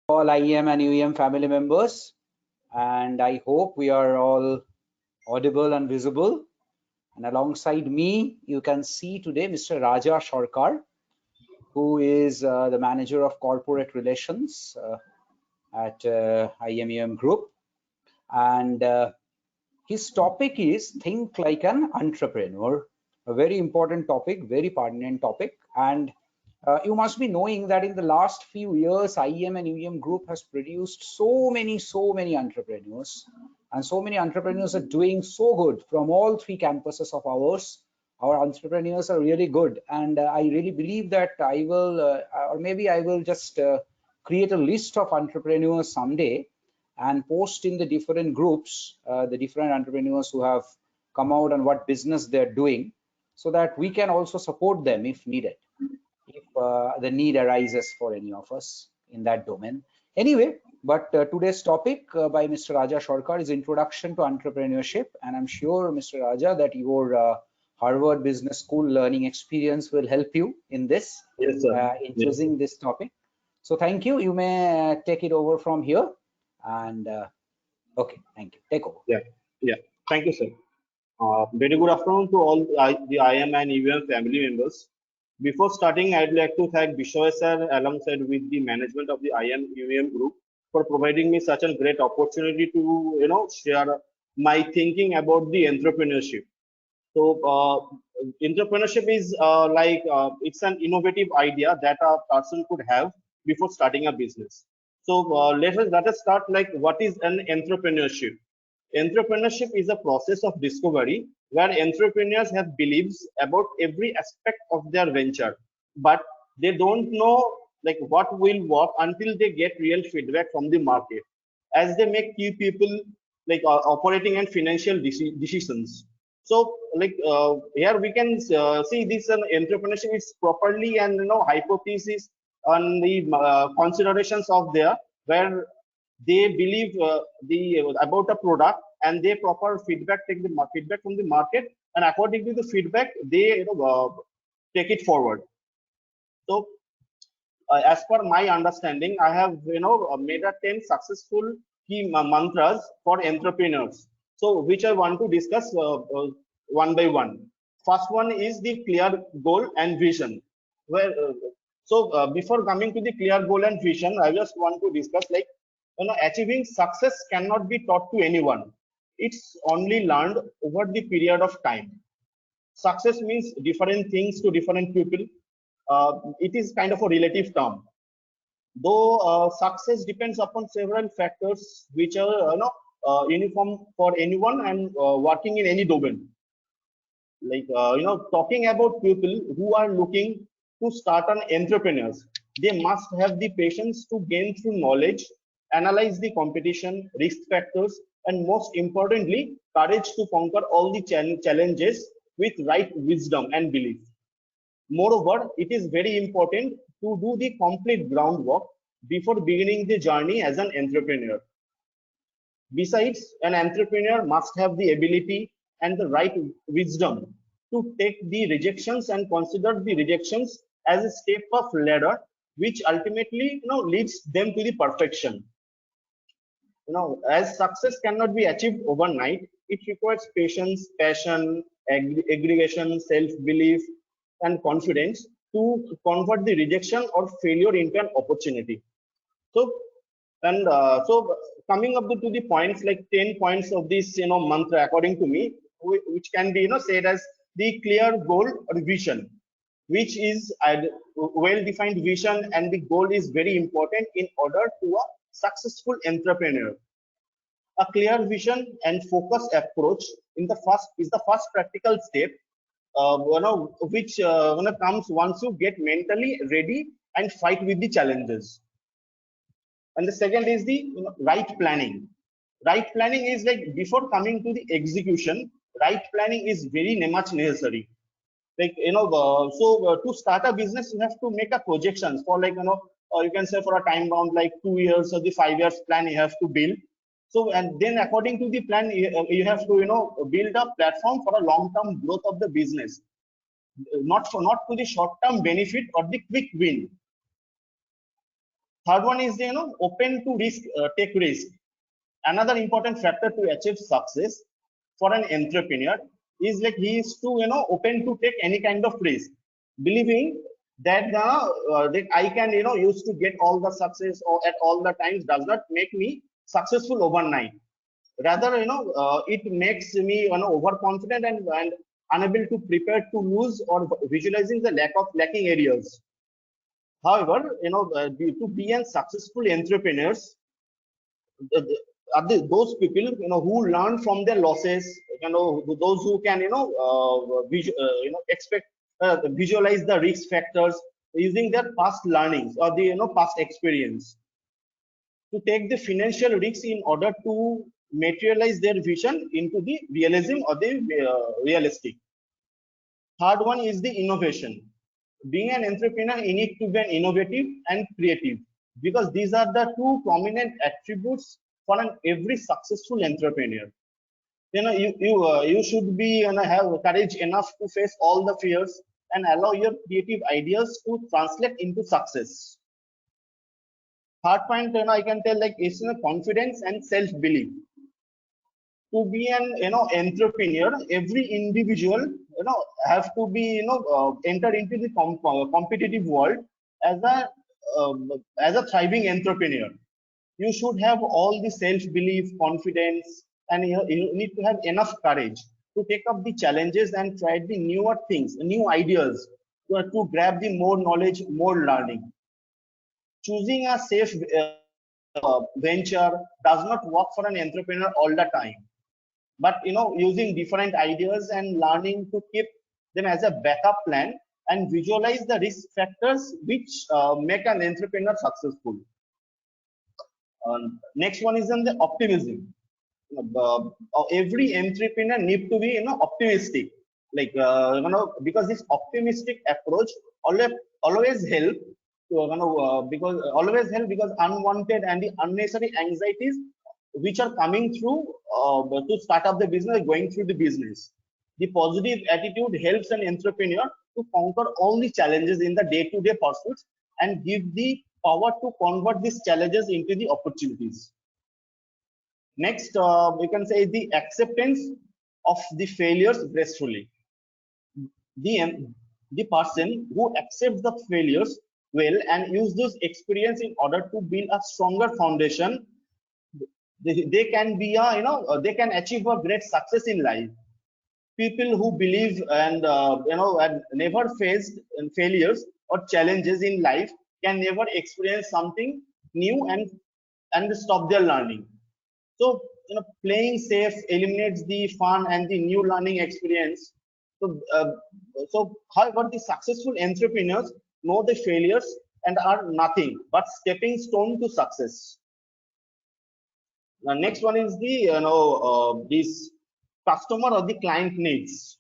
All IEM and UEM family members, and I hope we are all audible and visible. And alongside me, you can see today Mr. Raja Sarkar, who is the manager of corporate relations at IEM UEM Group. And his topic is think like an entrepreneur, a very important topic, very pertinent topic. And you must be knowing that in the last few years, IEM and UEM Group has produced so many entrepreneurs, and so many entrepreneurs are doing so good from all three campuses of ours. Our entrepreneurs are really good, and I really believe that I will, or maybe I will just create a list of entrepreneurs someday and post in the different groups, the different entrepreneurs who have come out and what business they're doing, so that we can also support them if needed, if the need arises for any of us in that domain. Anyway, but today's topic by Mr. Raja Sarkar is Introduction to Entrepreneurship, and I'm sure, Mr. Raja, that your Harvard Business School learning experience will help you in this, Yes, sir. in choosing this topic. So thank you. You may take it over from here. And okay, thank you. Take over. Yeah. Thank you, sir. Very good afternoon to all the IM and UEM family members. Before starting, I'd like to thank Bishoy sir alongside with the management of the IM UEM group for providing me such a great opportunity to share my thinking about the entrepreneurship. So entrepreneurship is it's an innovative idea that a person could have before starting a business. So let us start like what is an entrepreneurship? Entrepreneurship is a process of discovery where entrepreneurs have beliefs about every aspect of their venture, but they don't know like what will work until they get real feedback from the market, as they make key people like operating and financial decisions. So like here we can see this entrepreneurship is properly and hypothesis on the considerations of there where they believe the about a product and they proper feedback take the feedback from the market, and according to the feedback they take it forward. So as per my understanding, I have made a 10 successful key mantras for entrepreneurs, so which I want to discuss one by one. First one is the clear goal and vision, where before coming to the clear goal and vision, I just want to discuss like achieving success cannot be taught to anyone. It's only learned over the period of time. Success means different things to different people. It is kind of a relative term, though success depends upon several factors which are uniform for anyone and working in any domain. Like talking about people who are looking to start an entrepreneurs, they must have the patience to gain through knowledge, analyze the competition, risk factors, and most importantly courage to conquer all the challenges with right wisdom and belief. Moreover, it is very important to do the complete groundwork before beginning the journey as an entrepreneur. Besides, an entrepreneur must have the ability and the right wisdom to take the rejections and consider the rejections as a step of ladder, which ultimately leads them to the perfection. As success cannot be achieved overnight, it requires patience, passion, aggregation, self-belief, and confidence to convert the rejection or failure into an opportunity. So, and so coming up to the points, like 10 points of this mantra according to me, which can be said as the clear goal or vision, which is a well defined vision, and the goal is very important in order to a successful entrepreneur. A clear vision and focused approach in the first practical step, which comes once you get mentally ready and fight with the challenges. And the second is the right planning. Right planning is like before coming to the execution, right planning is very much necessary. Like to start a business, you have to make a projections for like you can say for a time bound like 2 years or the 5 years plan you have to build. So and then according to the plan, you have to build a platform for a long term growth of the business, not to the short term benefit or the quick win. Third one is, open to risk, take risk. Another important factor to achieve success for an entrepreneur is like he is to, open to take any kind of risk, believing that that I can, used to get all the success or at all the times does not make me successful overnight. Rather, it makes me, overconfident and unable to prepare to lose or visualizing the lacking areas. However, to be a successful entrepreneurs, those people, who learn from their losses, those who can, expect, visualize the risk factors using their past learnings or the, past experience to take the financial risks in order to materialize their vision into the realism or the realistic. Third one is the innovation. Being an entrepreneur, you need to be innovative and creative, because these are the two prominent attributes for every successful entrepreneur. You should be, have courage enough to face all the fears and allow your creative ideas to translate into success. Third point, I can tell, like, is confidence and self belief. To be an, entrepreneur, every individual, have to be, enter into the competitive world as a, as a thriving entrepreneur. You should have all the self belief, confidence, and you need to have enough courage to take up the challenges and try the newer things, new ideas, to grab the more knowledge, more learning. Choosing a safe venture does not work for an entrepreneur all the time, but, using different ideas and learning to keep them as a backup plan and visualize the risk factors which make an entrepreneur successful. Next one is on the optimism. Every entrepreneur need to be, optimistic, like, because this optimistic approach always help to, because always help, because unwanted and the unnecessary anxieties which are coming through, to start up the business, going through the business. The positive attitude helps an entrepreneur to conquer all the challenges in the day-to-day pursuits and give the power to convert these challenges into the opportunities. Next, we can say the acceptance of the failures gracefully. The person who accepts the failures well and use this experience in order to build a stronger foundation, they can be a, they can achieve a great success in life. People who believe and, and never faced failures or challenges in life can never experience something new and stop their learning. So, playing safe eliminates the fun and the new learning experience. So, however, the successful entrepreneurs know the failures and are nothing but stepping stone to success. The next one is the, this customer or the client needs.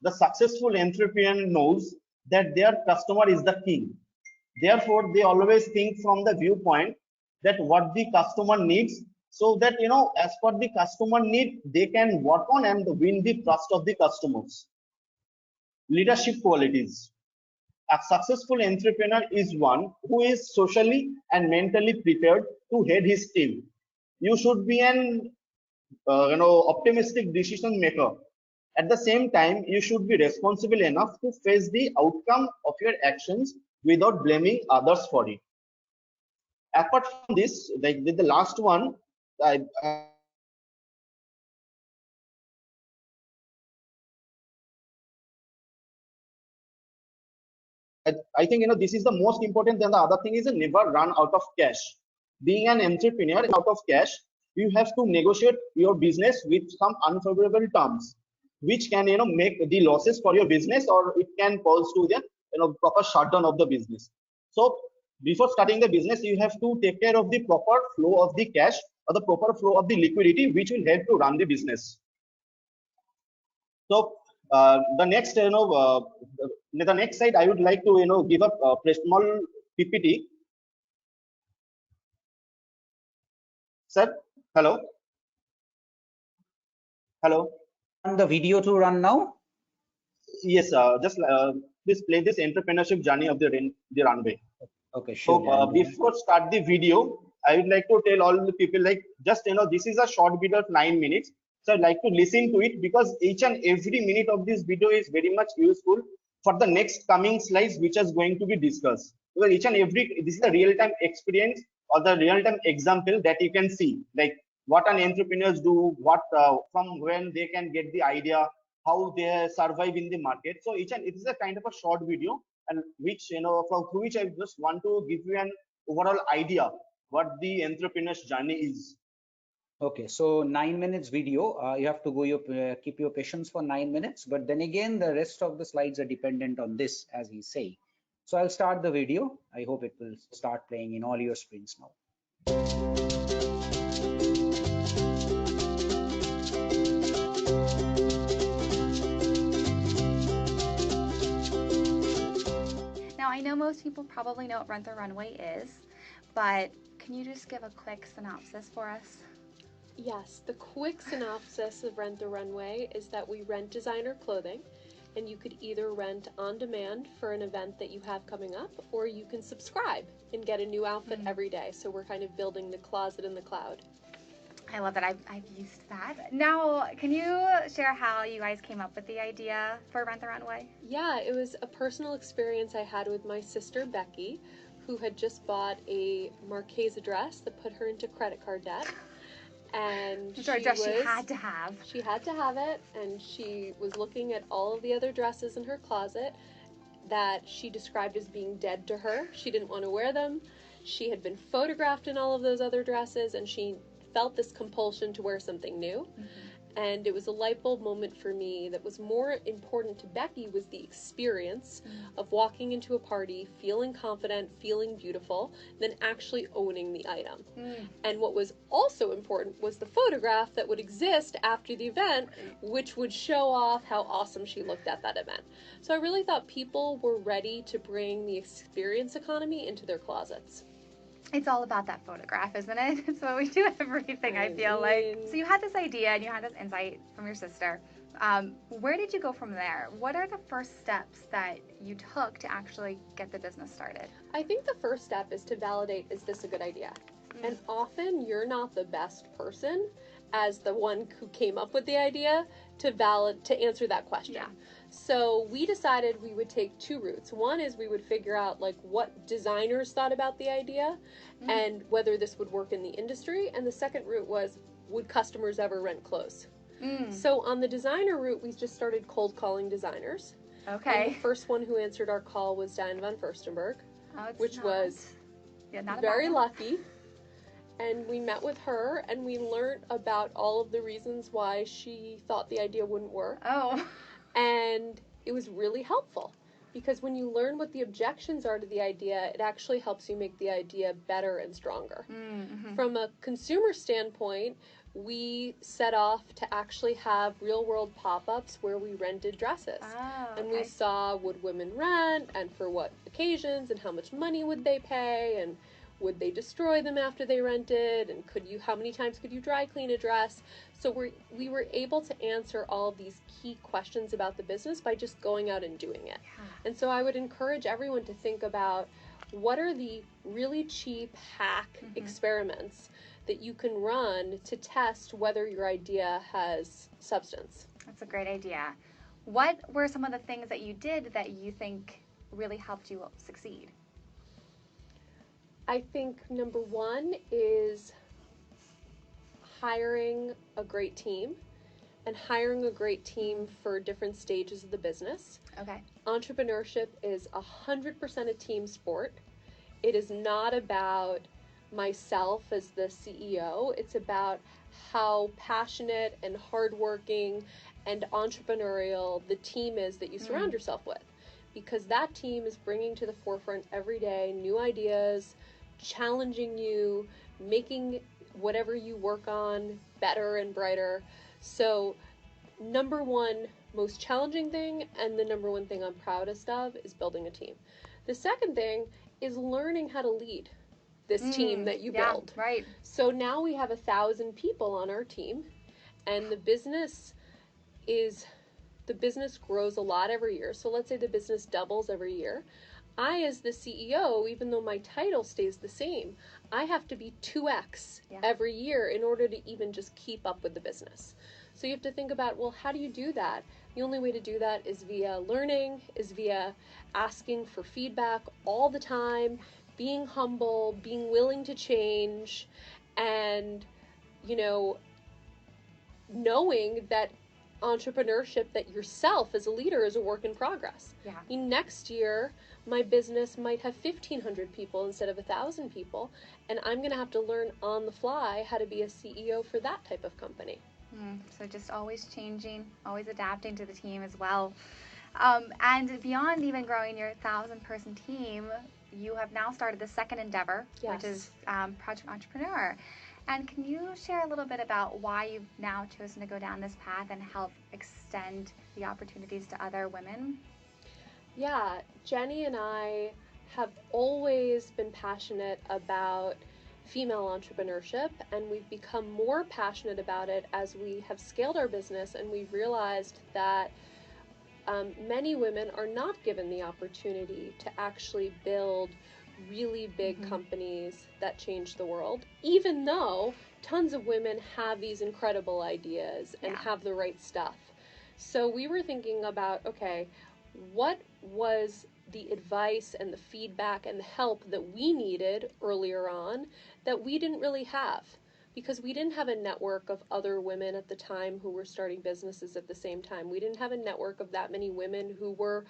The successful entrepreneur knows that their customer is the king. Therefore, they always think from the viewpoint that what the customer needs, so that, as per the customer need, they can work on and win the trust of the customers. Leadership qualities. A successful entrepreneur is one who is socially and mentally prepared to head his team. You should be an, optimistic decision maker. At the same time, you should be responsible enough to face the outcome of your actions without blaming others for it. Apart from this, like the last one, I think, this is the most important than the other thing is never run out of cash. Being an entrepreneur is not about, I think, this is the most important than the other thing is never run out of cash. Being an entrepreneur out of cash, you have to negotiate your business with some unfavorable terms, which can, make the losses for your business, or it can cause to the, proper shutdown of the business. So before starting the business, you have to take care of the proper flow of the cash or the proper flow of the liquidity, which will help to run the business. So the next, the next slide, I would like to, give up a small PPT. Sir, hello, hello. Want the video to run now? Yes, just please play this entrepreneurship journey of the runway. Okay, So surely I'll do that. before start the video, I would like to tell all the people like just this is a short video of 9 minutes. So I'd like to listen to it because each and every minute of this video is very much useful for the next coming slides which is going to be discussed. Because each and every this is a real time experience or the real time example that you can see like what an entrepreneurs do, what from when they can get the idea, how they survive in the market. So each and it is a kind of a short video and which from through which I just want to give you an overall idea what the entrepreneur's journey is. Okay, so 9 minutes video. You have to go keep your patience for 9 minutes. But then again, the rest of the slides are dependent on this, as we say. So I'll start the video. I hope it will start playing in all your screens now. Now, I know most people probably know what Rent the Runway is, but can you just give a quick synopsis for us? Yes, the quick synopsis of Rent the Runway is that we rent designer clothing, and you could either rent on demand for an event that you have coming up, or you can subscribe and get a new outfit every day. So we're kind of building the closet in the cloud. I love that. I've used that. Now, can you share how you guys came up with the idea for Rent the Runway? Yeah, it was a personal experience I had with my sister, Becky, who had just bought a Marquesa dress that put her into credit card debt. And she had to have. She had to have it, and she was looking at all of the other dresses in her closet that she described as being dead to her. She didn't want to wear them. She had been photographed in all of those other dresses, and she felt this compulsion to wear something new. And it was a light bulb moment for me that was more important to Becky was the experience of walking into a party, feeling confident, feeling beautiful, than actually owning the item. And what was also important was the photograph that would exist after the event, which would show off how awesome she looked at that event. So I really thought people were ready to bring the experience economy into their closets. It's all about that photograph, isn't it? It's what we do everything, I feel like. So you had this idea and you had this insight from your sister. Where did you go from there? What are the first steps that you took to actually get the business started? I think the first step is to validate, is this a good idea? And often you're not the best person as the one who came up with the idea to answer that question. Yeah. So we decided we would take two routes. One is we would figure out like what designers thought about the idea and whether this would work in the industry. And the second route was, would customers ever rent clothes? So on the designer route, we just started cold calling designers. Okay. And the first one who answered our call was Diane von Furstenberg, which was very lucky. And we met with her and we learned about all of the reasons why she thought the idea wouldn't work. Oh. And it was really helpful because when you learn what the objections are to the idea, it actually helps you make the idea better and stronger. From a consumer standpoint, we set off to actually have real-world pop-ups where we rented dresses. And we saw, would women rent and for what occasions and how much money would they pay and would they destroy them after they rented, and how many times could you dry clean a dress? So we were able to answer all of these key questions about the business by just going out and doing it. And so I would encourage everyone to think about what are the really cheap hack experiments that you can run to test whether your idea has substance. That's a great idea. What were some of the things that you did that you think really helped you succeed? I think number one is hiring a great team and hiring a great team for different stages of the business. Okay. Entrepreneurship is 100% a team sport. It is not about myself as the CEO. It's about how passionate and hardworking and entrepreneurial the team is that you surround yourself with. Because that team is bringing to the forefront every day new ideas, challenging you, making whatever you work on better and brighter. So number one most challenging thing and the number one thing I'm proudest of is building a team. The second thing is learning how to lead this team that you build. Right. So now we have 1,000 people on our team, and the business grows a lot every year. So let's say the business doubles every year. I, as the CEO, even though my title stays the same, I have to be 2x every year in order to even just keep up with the business. So you have to think about, well, how do you do that? The only way to do that is via learning, is via asking for feedback all the time, being humble, being willing to change, and, knowing that entrepreneurship, that yourself as a leader is a work in progress. Yeah. I mean, next year, my business might have 1,500 people instead of 1,000 people, and I'm going to have to learn on the fly how to be a CEO for that type of company. So just always changing, always adapting to the team as well. And beyond even growing your 1,000-person team, you have now started the second endeavor, which is Project Entrepreneur. And can you share a little bit about why you've now chosen to go down this path and help extend the opportunities to other women? Yeah, Jenny and I have always been passionate about female entrepreneurship, and we've become more passionate about it as we have scaled our business, and we've realized that many women are not given the opportunity to actually build really big companies that change the world, even though tons of women have these incredible ideas and have the right stuff. So we were thinking about, okay, what was the advice and the feedback and the help that we needed earlier on that we didn't really have? Because we didn't have a network of other women at the time who were starting businesses at the same time. We didn't have a network of that many women who were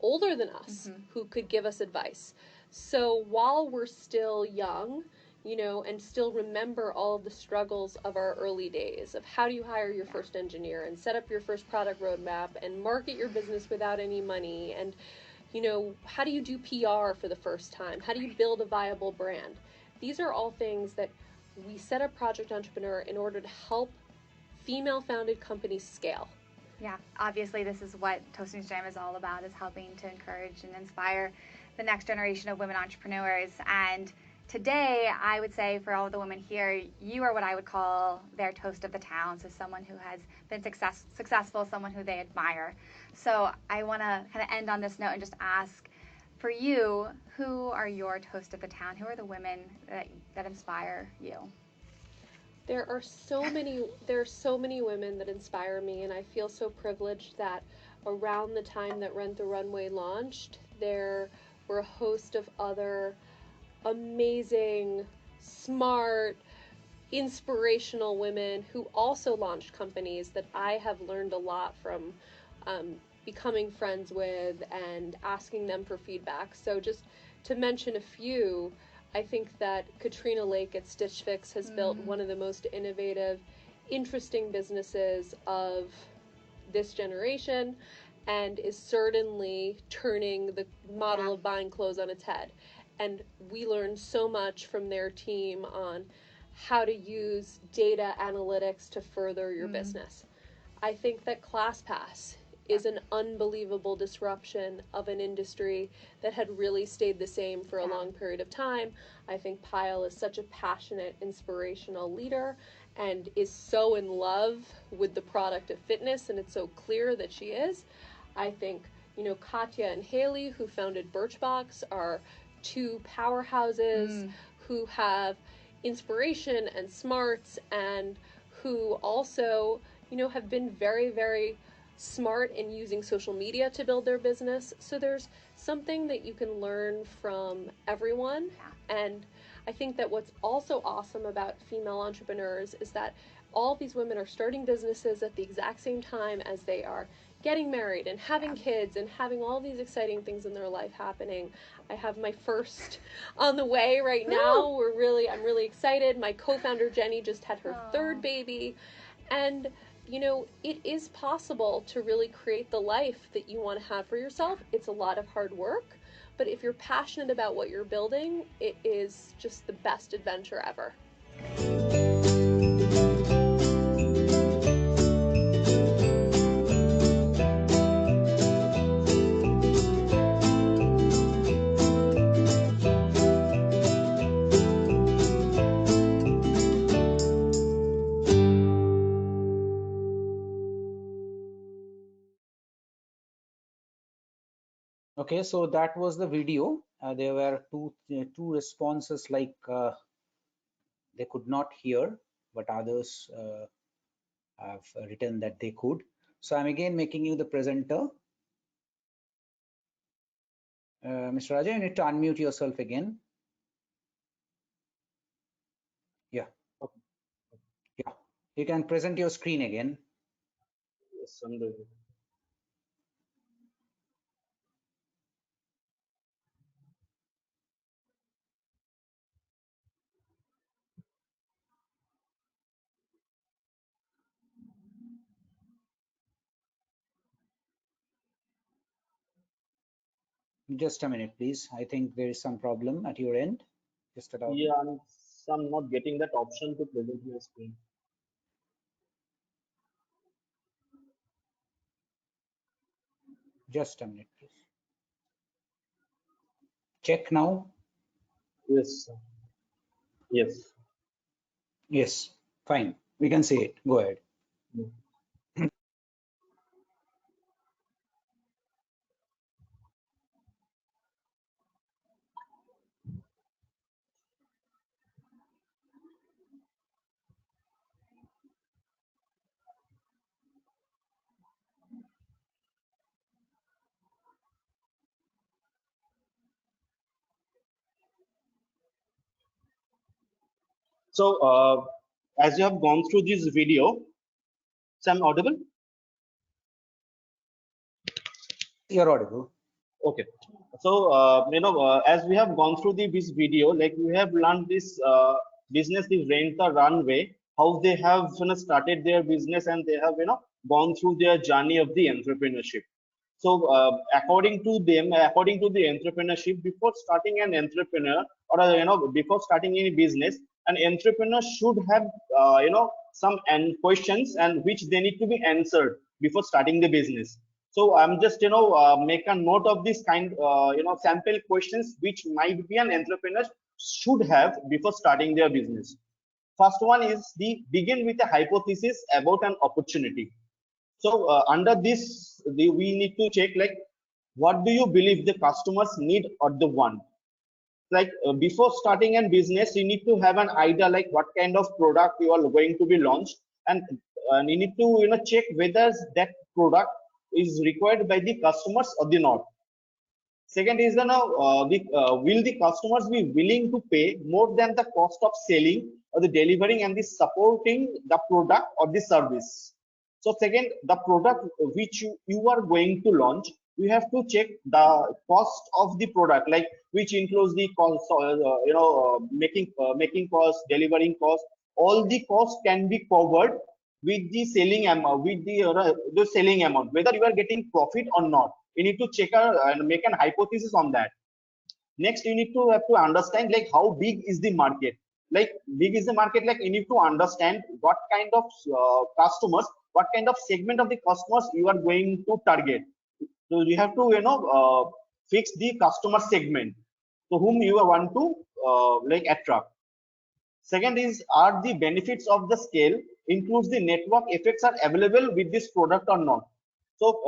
older than us who could give us advice. So while we're still young, and still remember all of the struggles of our early days of how do you hire your first engineer and set up your first product roadmap and market your business without any money, and how do you do PR for the first time? How do you build a viable brand? These are all things that we set up Project Entrepreneur in order to help female-founded companies scale. Yeah, obviously this is what Toasting Jam is all about, is helping to encourage and inspire the next generation of women entrepreneurs. And today, I would say for all of the women here, you are what I would call their toast of the town. So someone who has been successful, someone who they admire. So I want to kind of end on this note and just ask, for you, who are your toast of the town? Who are the women that inspire you? There are so many women that inspire me, and I feel so privileged that around the time that Rent the Runway launched, there were a host of other amazing, smart, inspirational women who also launched companies that I have learned a lot from, becoming friends with and asking them for feedback. So just to mention a few, I think that Katrina Lake at Stitch Fix has built one of the most innovative, interesting businesses of this generation, and is certainly turning the model of buying clothes on its head. And we learned so much from their team on how to use data analytics to further your business. I think that ClassPass is an unbelievable disruption of an industry that had really stayed the same for a long period of time. I think Pyle is such a passionate, inspirational leader and is so in love with the product of fitness, and it's so clear that she is. I think, Katya and Haley, who founded Birchbox, are two powerhouses who have inspiration and smarts, and who also, have been very, very smart in using social media to build their business. So there's something that you can learn from everyone. And I think that what's also awesome about female entrepreneurs is that all these women are starting businesses at the exact same time as they are getting married and having kids and having all these exciting things in their life happening. I have my first on the way right now. I'm really excited. My co-founder Jenny just had her third baby, and it is possible to really create the life that you want to have for yourself. It's a lot of hard work, but if you're passionate about what you're building, it is just the best adventure ever. Okay, so that was the video. There were two responses like they could not hear, but others have written that they could. So I'm again making you the presenter. Mr. Raja, you need to unmute yourself again. Yeah. Okay. Yeah. You can present your screen again. Yes, I'm doing it. Just a minute, please. I think there is some problem at your end. Just allow me. Yeah, I'm not getting that option to present my screen. Just a minute, please. Check now. Yes, sir. Yes. Yes, fine. We can see it. Go ahead. Yeah. So, as you have gone through this video, so I'm audible? You're audible. Okay. So, as we have gone through this video, like we have learned this business, the Rent the Runway, how they have started their business and they have gone through their journey of the entrepreneurship. So, according to them, according to the entrepreneurship, before starting an entrepreneur or before starting any business, an entrepreneur should have some questions and which they need to be answered before starting the business. So I'm just make a note of this kind sample questions which might be an entrepreneur should have before starting their business. First one is the begin with a hypothesis about an opportunity. So under this, we need to check like what do you believe the customers need or the want. Like before starting a business, you need to have an idea like what kind of product you are going to be launched, and you need to check whether that product is required by the customers or the not. Second is will the customers be willing to pay more than the cost of selling or the delivering and the supporting the product or the service. So second, the product which you are going to launch, you have to check the cost of the product, like which includes the cost, making cost, delivering cost. All the costs can be covered with the selling amount, with the selling amount, whether you are getting profit or not. You need to check and make an hypothesis on that. Next, you need to have to understand like how big is the market. Like big is the market, like you need to understand what kind of customers, what kind of segment of the customers you are going to target. So you have to fix the customer segment to whom you want to like attract. Second is, are the benefits of the scale includes the network effects are available with this product or not? So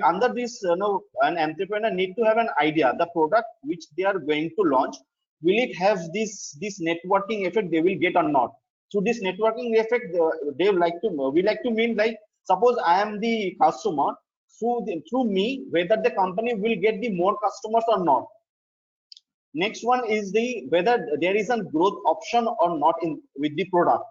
under this, an entrepreneur need to have an idea the product which they are going to launch, will it have this networking effect they will get or not? So this networking effect they like to we like to mean like suppose I am the customer through me whether the company will get the more customers or not. Next one is the whether there is a growth option or not in with the product.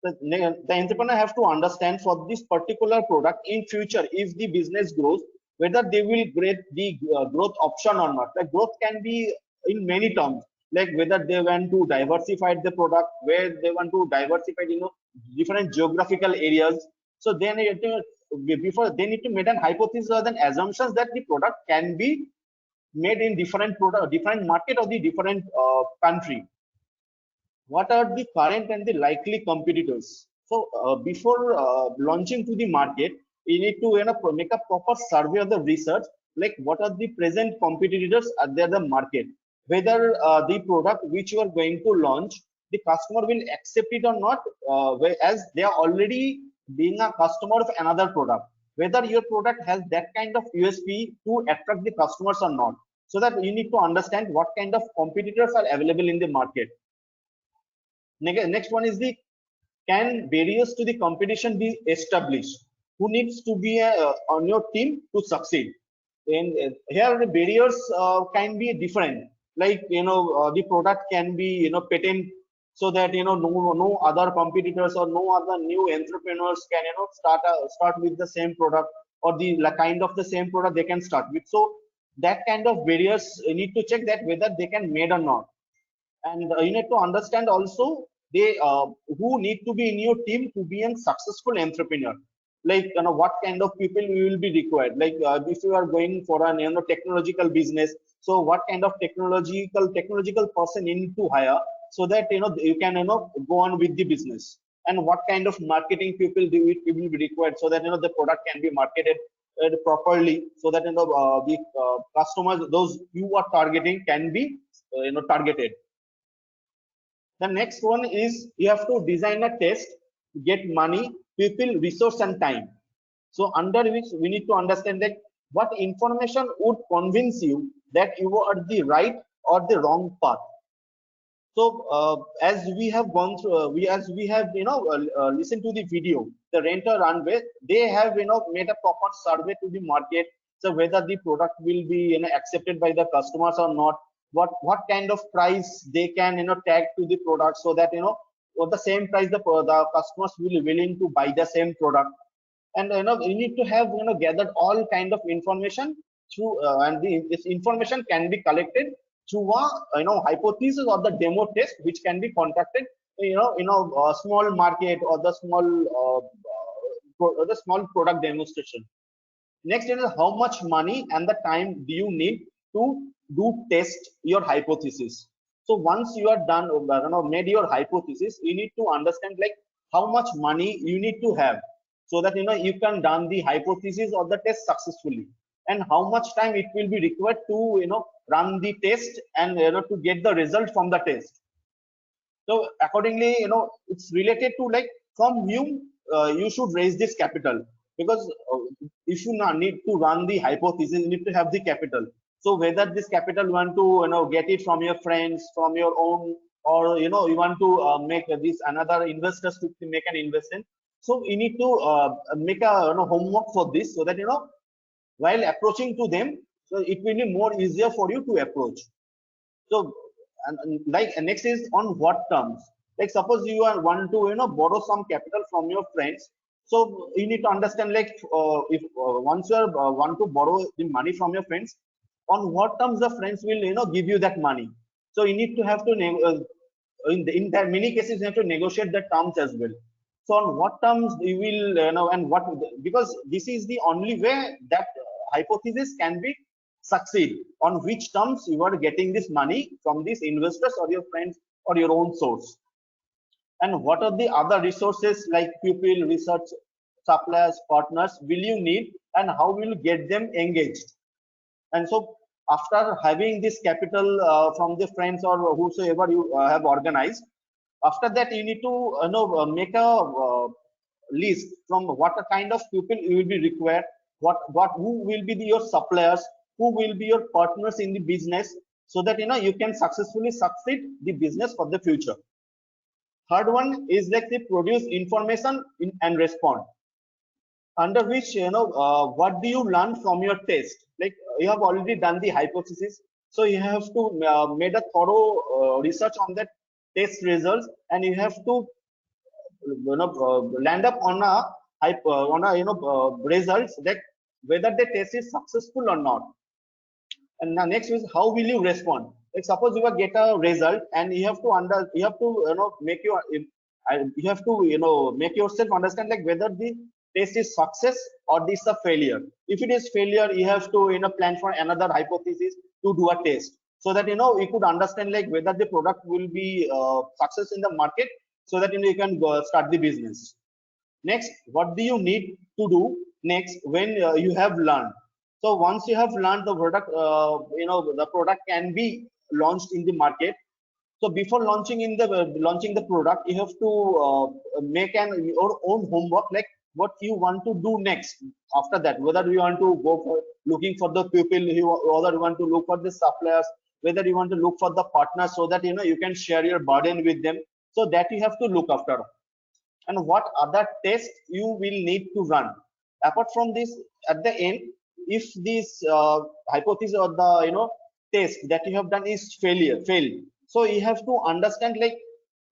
The entrepreneur have to understand for this particular product in future if the business grows whether they will get the growth option or not. The growth can be in many terms, like whether they want to diversify the product, where they want to diversify different geographical areas. So then before they need to make an hypothesis or an assumptions that the product can be made in different product, different market or the different country. What are the current and the likely competitors? So before launching to the market, you need to make a proper survey of the research, like what are the present competitors at the market, whether the product which you are going to launch, the customer will accept it or not, as they are already being a customer of another product. whether your product has that kind of USP to attract the customers or not. So that you need to understand what kind of competitors are available in the market. Next one is the, can barriers to the competition be established? Who needs to be on your team to succeed? And here the barriers can be different. Like the product can be patent, so that no other competitors or no other new entrepreneurs can start with the same product, or the kind of the same product they can start with. So that kind of barriers you need to check that whether they can made or not. And you need to understand also they who need to be in your team to be a successful entrepreneur. Like what kind of people will be required. Like if you are going for an technological business, so what kind of technological person you need to hire, so that you can go on with the business. And what kind of marketing people it will be required, so that the product can be marketed properly, so that the customers those you are targeting can be targeted. The next one is you have to design a test, get money, people, resource, and time. So under which we need to understand that what information would convince you that you are the right or the wrong path. So as we have gone through, as we have listened to the video, the renter runway, they have made a proper survey to the market. So whether the product will be accepted by the customers or not, what kind of price they can tag to the product, so that for the same price the customers will be willing to buy the same product. And you need to have gathered all kind of information through and this information can be collected through a hypothesis or the demo test, which can be conducted a small market or the small the small product demonstration. Next is how much money and the time do you need to do test your hypothesis. So once you are done made your hypothesis, you need to understand like how much money you need to have, so that you can done the hypothesis or the test successfully, and how much time it will be required to run the test and to get the result from the test. So accordingly it's related to like from you you should raise this capital, because if you need to run the hypothesis, you need to have the capital. So whether this capital you want to get it from your friends, from your own, or you want to make this another investors to make an investment. So you need to make a homework for this, so that while approaching to them, so it will be more easier for you to approach. So like next is on what terms. Like suppose you are want to borrow some capital from your friends, so you need to understand like if once you are want to borrow the money from your friends, on what terms the friends will give you that money. So you need to have to in that many cases you have to negotiate the terms as well. So on what terms you will and what, because this is the only way that hypothesis can be succeed, on which terms you are getting this money from these investors or your friends or your own source. And what are the other resources like people, research, suppliers, partners will you need, and how will you get them engaged. And so after having this capital from the friends or whosoever you have organized, after that you need to make a list from what kind of people you will be required, who will be your suppliers, who will be your partners in the business, so that you can successfully succeed the business for the future. Third one is like they produce information and respond, under which what do you learn from your test. Like you have already done the hypothesis, so you have to made a thorough research on that test results, and you have to land up on a results that whether the test is successful or not. And the next is how will you respond. Like suppose you get a result, and you have to make your you have to make yourself understand like whether the test is success or this a failure. If it is failure, you have to plan for another hypothesis to do a test, so that you could understand like whether the product will be success in the market, so that you can start the business. Next, what do you need to do next when you have learned. So once you have learned the product, the product can be launched in the market. So before launching the product, you have to make your own homework. Like what you want to do next after that, whether you want to go for looking for the people, whether you want to look for the suppliers, whether you want to look for the partners, so that you can share your burden with them. So that you have to look after. And what other tests you will need to run apart from this at the end, if this hypothesis or the test that you have done is failed, so you have to understand like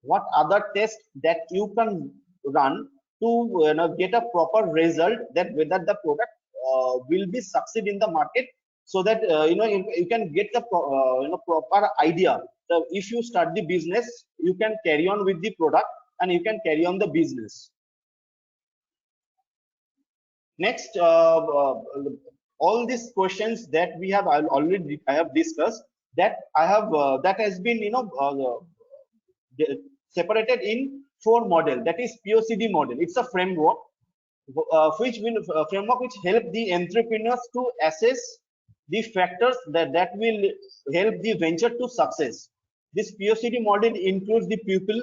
what other test that you can run to get a proper result, that whether the product will be succeed in the market, so that you can get the proper idea. So if you start the business, you can carry on with the product and you can carry on the business. Next, all these questions that we have already I have discussed, that I have that has been separated in 4 model, that is POCD model. It's a framework framework which help the entrepreneurs to assess the factors that will help the venture to success. This POCD model includes the people,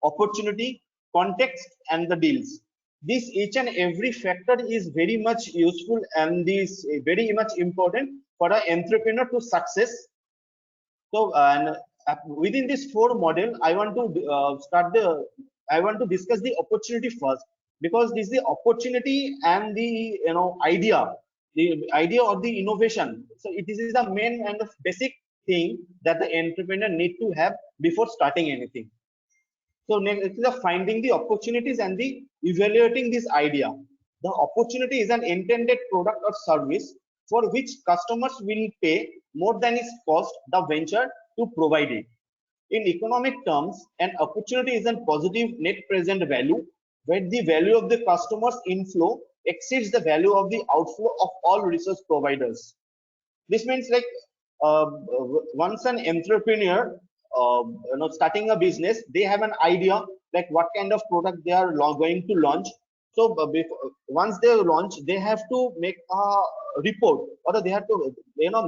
opportunity, context, and the deals. This each and every factor is very much useful and is very much important for an entrepreneur to success. So, and within this 4 model, I want to I want to discuss the opportunity first, because this is the opportunity and the the idea of the innovation. So it is the main and the basic thing that the entrepreneur need to have before starting anything. So next is the finding the opportunities and the evaluating this idea. The opportunity is an intended product or service for which customers will pay more than its cost the venture to provide it. In economic terms, an opportunity is a positive net present value where the value of the customer's inflow exceeds the value of the outflow of all resource providers. This means like once an entrepreneur starting a business, they have an idea like what kind of product they are going to launch. So once they launch, they have to make a report, or they have to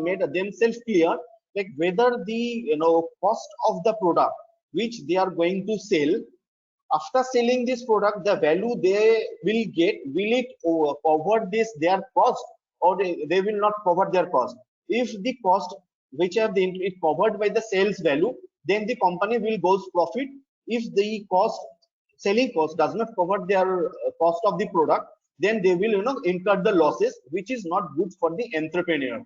make themselves clear like whether the cost of the product which they are going to sell, after selling this product, the value they will get, will it cover this their cost, or they will not cover their cost? If the cost which have the it covered by the sales value, then the company will goes profit. If the cost selling cost does not cover their cost of the product, then they will incur the losses, which is not good for the entrepreneur.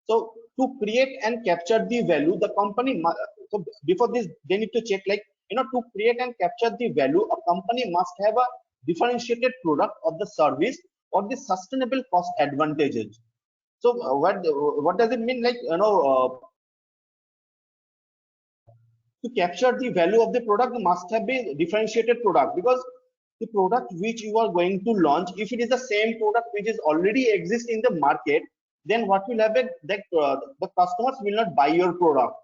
So to create and capture the value, the company so before this they need to check like to create and capture the value, a company must have a differentiated product or the service or the sustainable cost advantages. So what does it mean? Like to capture the value of the product, must have been differentiated product, because the product which you are going to launch, if it is the same product which is already exist in the market, then what will happen that the customers will not buy your product,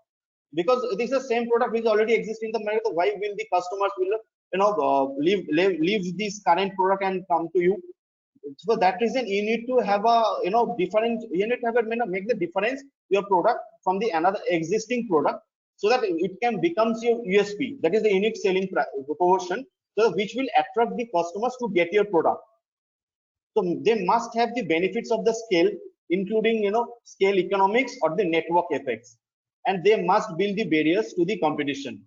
because this is the same product which already exists in the market. Why will the customers will leave this current product and come to you? For that reason, you need to have a different, you need to have a make the difference your product from the another existing product, so that it can becomes your USP, that is the unique selling proportion, so which will attract the customers to get your product. So they must have the benefits of the scale, including scale economics or the network effects, and they must build the barriers to the competition.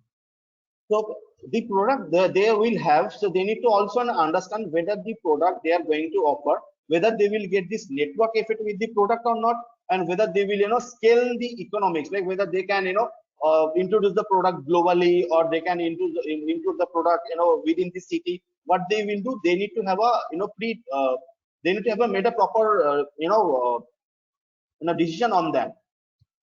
So the product they will have, so they need to also understand whether the product they are going to offer, whether they will get this network effect with the product or not, and whether they will scale the economics, like whether they can introduce the product globally, or they can include the product within the city. What they will do, they need to have a they need to have made a proper decision on that,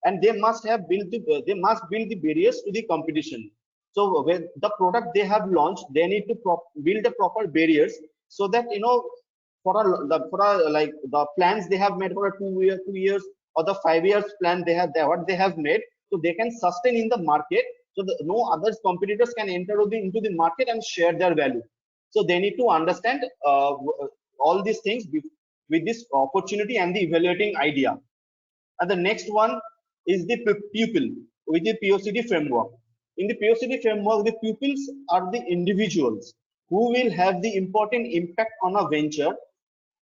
and they must have built they must build the barriers to the competition. So when the product they have launched, they need to build the proper barriers, so that for a like the plans they have made for a 2 years or the 5 years plan they have what they have made, so they can sustain in the market, so that no other competitors can enter into the market and share their value. So they need to understand all these things with this opportunity and the evaluating idea. And the next one is the pupil with the POCD framework. In the POCD framework, the pupils are the individuals who will have the important impact on a venture,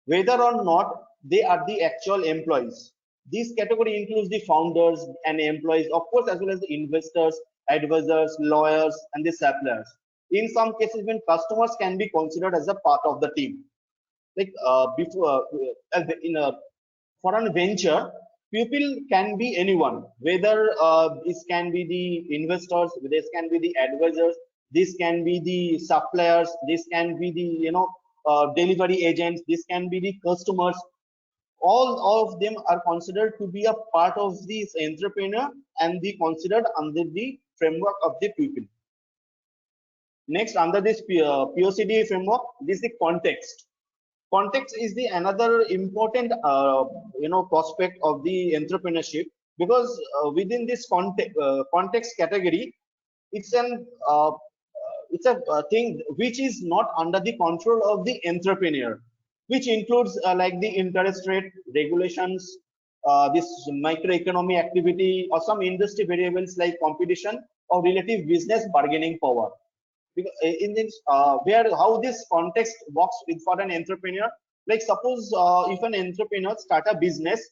whether or not they are the actual employees. This category includes the founders and employees, of course, as well as the investors, advisors, lawyers, and the suppliers. In some cases, even customers can be considered as a part of the team. Like before, in a for a venture, people can be anyone, whether this can be the investors, this can be the advisors, this can be the suppliers, this can be the delivery agents, this can be the customers. All of them are considered to be a part of this entrepreneur and be considered under the framework of the people. Next, under this POCD framework, this is the context. Context is the another important prospect of the entrepreneurship, because within this context category, it's an it's a thing which is not under the control of the entrepreneur, which includes like the interest rate regulations, this microeconomic activity, or some industry variables like competition or relative business bargaining power. Because in this where how this context works with for an entrepreneur, like suppose if an entrepreneur start a business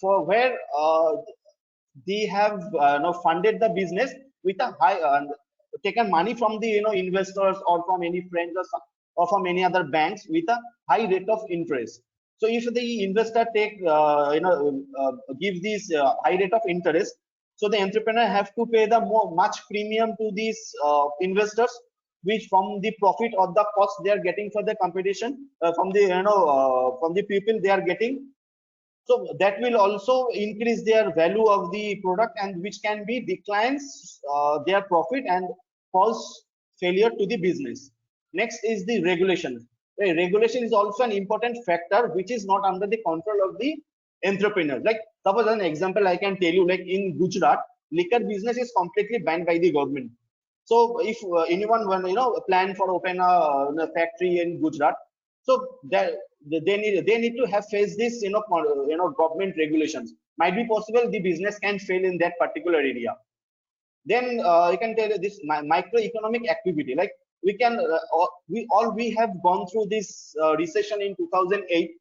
for where they have funded the business with a high taken money from the investors or from any friends or from any other banks with a high rate of interest. So if the investor take give these high rate of interest, so the entrepreneur have to pay the much premium to these investors, which from the profit or the cost they are getting for the competition from the from the people they are getting. So that will also increase their value of the product, and which can be declines their profit and cause failure to the business. Next is the regulation. Regulation is also an important factor which is not under the control of the entrepreneur. Like suppose an example I can tell you, like in Gujarat, liquor business is completely banned by the government. So if anyone when plan for open a factory in Gujarat, so that they need to have faced this government regulations. Might be possible the business can fail in that particular area. Then you can tell this microeconomic activity, like we can we have gone through this recession in 2008,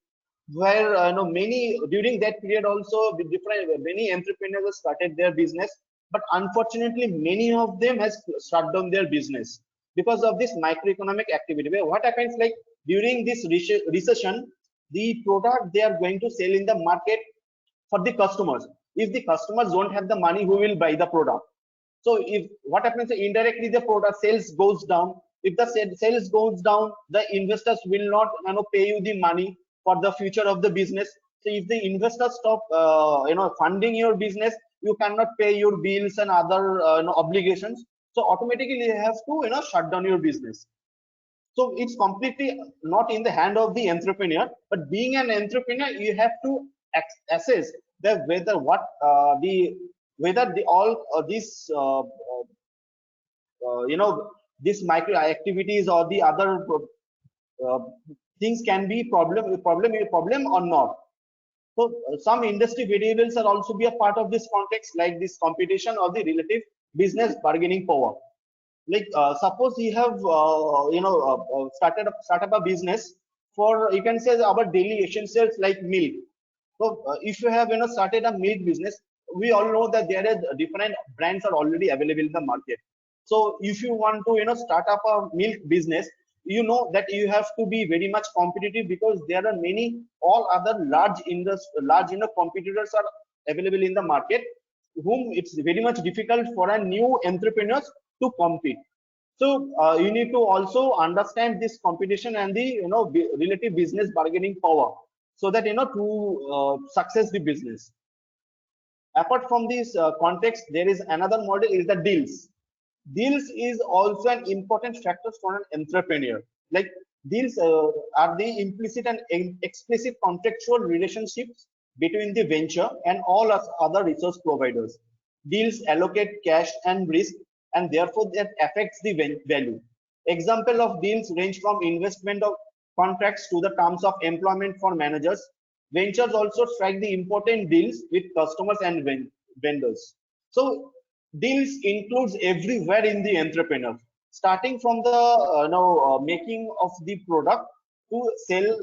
where many during that period also with different many entrepreneurs started their business, but unfortunately many of them has shut down their business because of this microeconomic activity. Where what happens, like during this recession, the product they are going to sell in the market for the customers. If the customers don't have the money, who will buy the product? So if what happens, indirectly the product sales goes down. If the sales goes down, the investors will not pay you the money for the future of the business. So if the investors stop funding your business, you cannot pay your bills and other obligations. So automatically you have to shut down your business. So it's completely not in the hand of the entrepreneur, but being an entrepreneur, you have to assess that whether what whether the all these these micro activities or the other uh, things can be problem or not. So some industry variables are also be a part of this context, like this competition or the relative business bargaining power. Like suppose you have started up a business for, you can say, our daily essentials like milk. So if you have started a milk business, we all know that there are different brands are already available in the market. So if you want to start up a milk business, you know that you have to be very much competitive, because there are many all other large competitors are available in the market, whom it's very much difficult for a new entrepreneurs to compete. So you need to also understand this competition and the relative business bargaining power, so that to success the business. Apart from this context, there is another model is the deals. Deals is also an important factor for an entrepreneur. Like deals are the implicit and explicit contractual relationships between the venture and all other resource providers. Deals allocate cash and risk, and therefore that affects the value. Example of deals range from investment of contracts to the terms of employment for managers. Ventures also strike the important deals with customers and vendors. So deals includes everywhere in the entrepreneur. starting from the making of the product to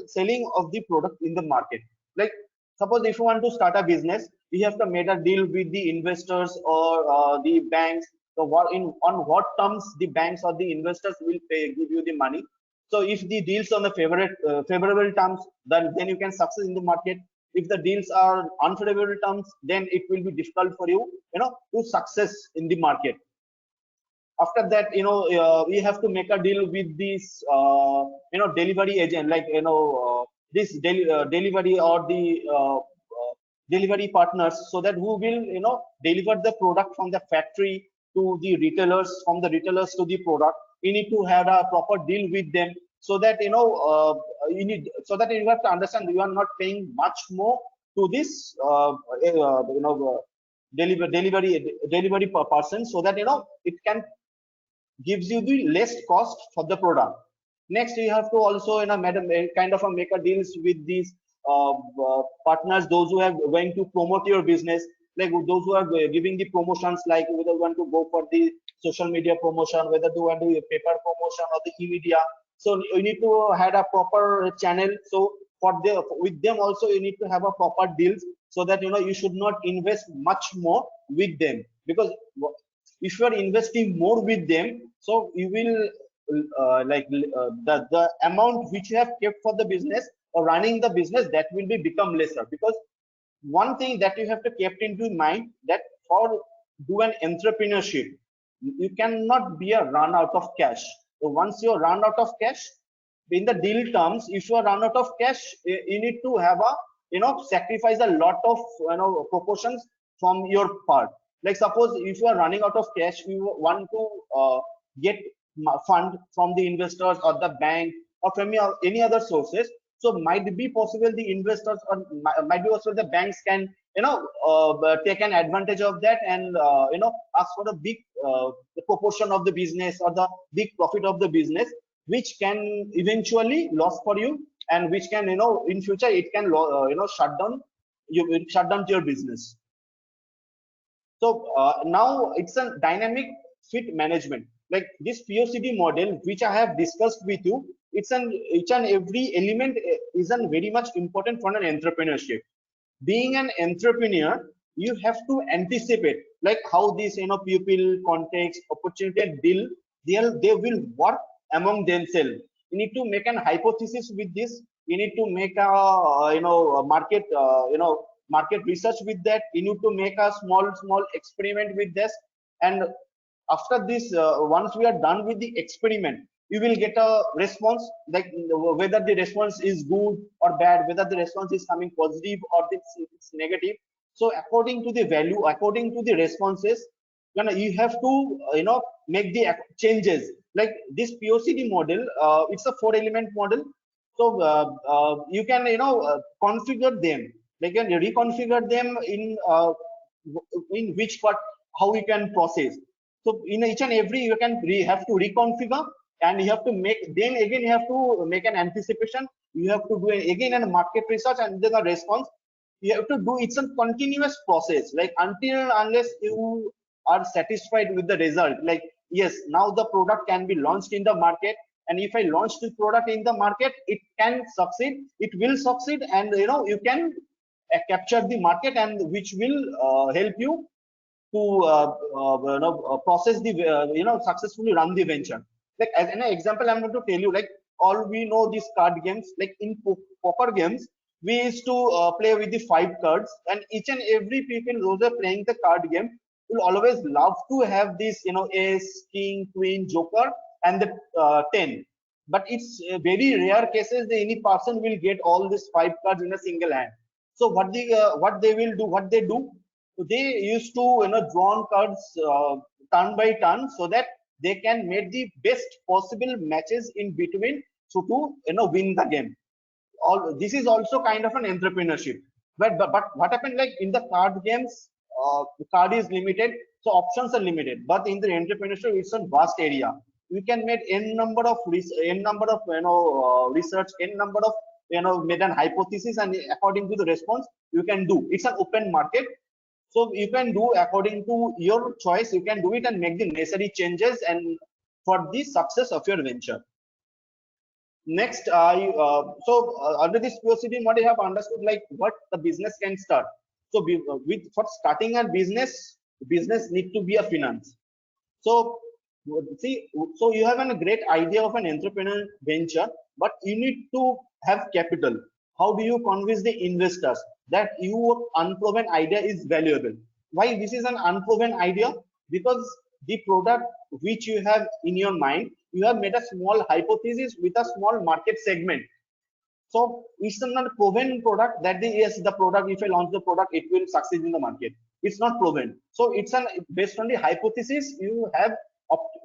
selling of the product in the market. Like suppose if you want to start a business, you have to make a deal with the investors or the banks. So on what terms the banks or the investors will give you the money. So if the deals on the favorable terms, then you can success in the market. If the deals are unfavorable terms, then it will be difficult for you, to success in the market. After that, we have to make a deal with this delivery agent, like this delivery or the delivery partners, so that who will deliver the product from the factory to the retailers, from the retailers to the product. You need to have a proper deal with them, so that you have to understand you are not paying much more to this delivery per person, so that it can gives you the less cost for the product. Next, you have to also kind of make a deals with these partners, those who are going to promote your business, like those who are giving the promotions, like whether you want to go for the social media promotion, whether you want to do a paper promotion or the e-media. So you need to have a proper channel. So with them also you need to have a proper deals, so that you should not invest much more with them, because if you are investing more with them, so you will the amount which you have kept for the business or running the business, that will be become lesser. Because one thing that you have to keep into mind, that for do an entrepreneurship, you cannot be a run out of cash. So once you run out of cash, in the deal terms, if you are run out of cash, you need to have a sacrifice a lot of proportions from your part. Like suppose if you are running out of cash, you want to get fund from the investors or the bank or from any other sources. So might be possible the investors or might be also the banks can take an advantage of that, and ask for a big the proportion of the business or the big profit of the business, which can eventually loss for you, and which can in future it can shut down your business. So now it's a dynamic fit management. Like this POCD model, which I have discussed with you, each and every element is very much important for an entrepreneurship. Being an entrepreneur, you have to anticipate like how this people, context, opportunity, and deal they will work among themselves. You need to make an hypothesis with this. You need to make a market market research with that. You need to make a small experiment with this. And after this, once we are done with the experiment, you will get a response, like whether the response is good or bad, whether the response is coming positive or it's negative. So according to the value, according to the responses, you have to make the changes. Like this POCD model, it's a 4-element model. So you can configure them. They can reconfigure them in which part, how you can process. So in each and every, you can have to reconfigure, and you have to make, then again you have to make an anticipation. You have to do again a market research, and then a response. You have to do, it's a continuous process, like until unless you are satisfied with the result. Like yes, now the product can be launched in the market, and if I launch the product in the market, it can succeed, it will succeed, and you can capture the market, and which will help you to process the successfully run the venture. Like as an example, I'm going to tell you, like all we know these card games, like in poker games, we used to play with the 5 cards, and each and every people those are playing the card game will always love to have this ace, king, queen, joker, and the 10. But it's very rare cases that any person will get all these 5 cards in a single hand. So what they will do, what they do, they used to draw on cards turn by turn, so that they can make the best possible matches in between, so to win the game. All this is also kind of an entrepreneurship. But what happened, like in the card games, the card is limited, so options are limited. But in the entrepreneurship, it's a vast area. You can make n number of research, n number of made an hypothesis, and according to the response you can do. It's an open market, so you can do according to your choice. You can do it and make the necessary changes, and for the success of your venture. Next, under this POCD model, you have understood like what the business can start. So for starting a business need to be a finance. So see, so you have a great idea of an entrepreneur venture, but you need to have capital. How do you convince the investors that your unproven idea is valuable? Why this is an unproven idea? Because the product which you have in your mind, you have made a small hypothesis with a small market segment. So it's not a proven product that yes, the product, if I launch the product, it will succeed in the market. It's not proven. So it's based on the hypothesis you have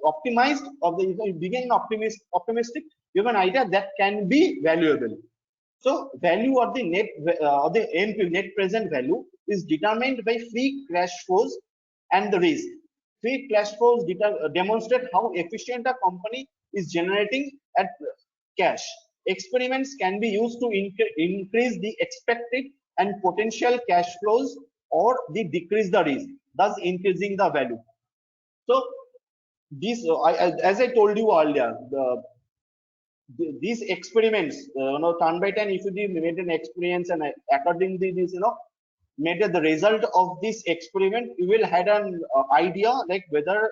optimized of the, you begin optimistic, you have an idea that can be valuable. So value or the net present value is determined by free cash flows and the risk. Free cash flows demonstrate how efficient a company is generating at cash. Experiments can be used to increase the expected and potential cash flows or the decrease the risk, thus increasing the value. So these, as I told you earlier, these experiments, turn by turn, if you made an experience and according to this, made the result of this experiment, you will have an idea like whether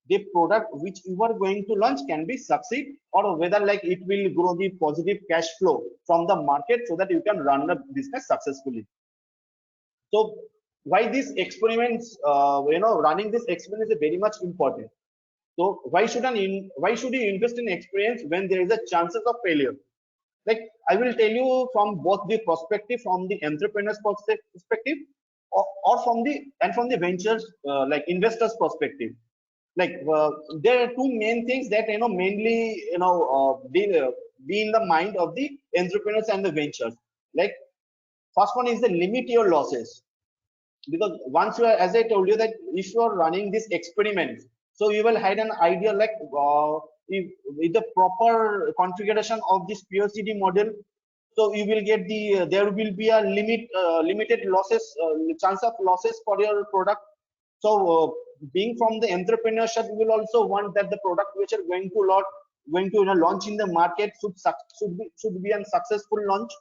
the product which you are going to launch can be succeed, or whether like it will grow the positive cash flow from the market so that you can run the business successfully. So why these experiments, running this experiment is very much important. So why should you invest in experience when there is a chances of failure? Like I will tell you from both the perspective, from the entrepreneur's perspective, or from the ventures like investors perspective. Like there are two main things that mainly be in the mind of the entrepreneurs and the ventures. Like first one is the limit your losses, because once you are, as I told you, that if you are running this experiment, so you will have an idea like if with the proper configuration of this POCD model, so you will get the there will be a limited losses, chance of losses for your product. So being from the entrepreneurship, you will also want that the product which are going to launch in the market should be a successful launch.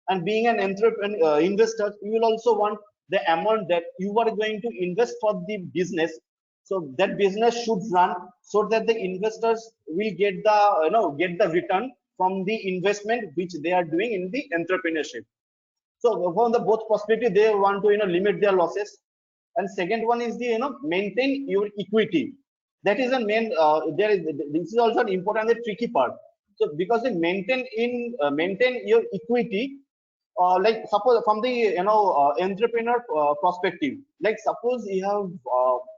And being an investor, you will also want the amount that you are going to invest for the business, so that business should run, so that the investors will get the return from the investment which they are doing in the entrepreneurship. So from the both perspective, they want to limit their losses. And second one is the maintain your equity. That is a main this is also an important and tricky part. So because they maintain your equity, like suppose from the entrepreneur perspective, like suppose you have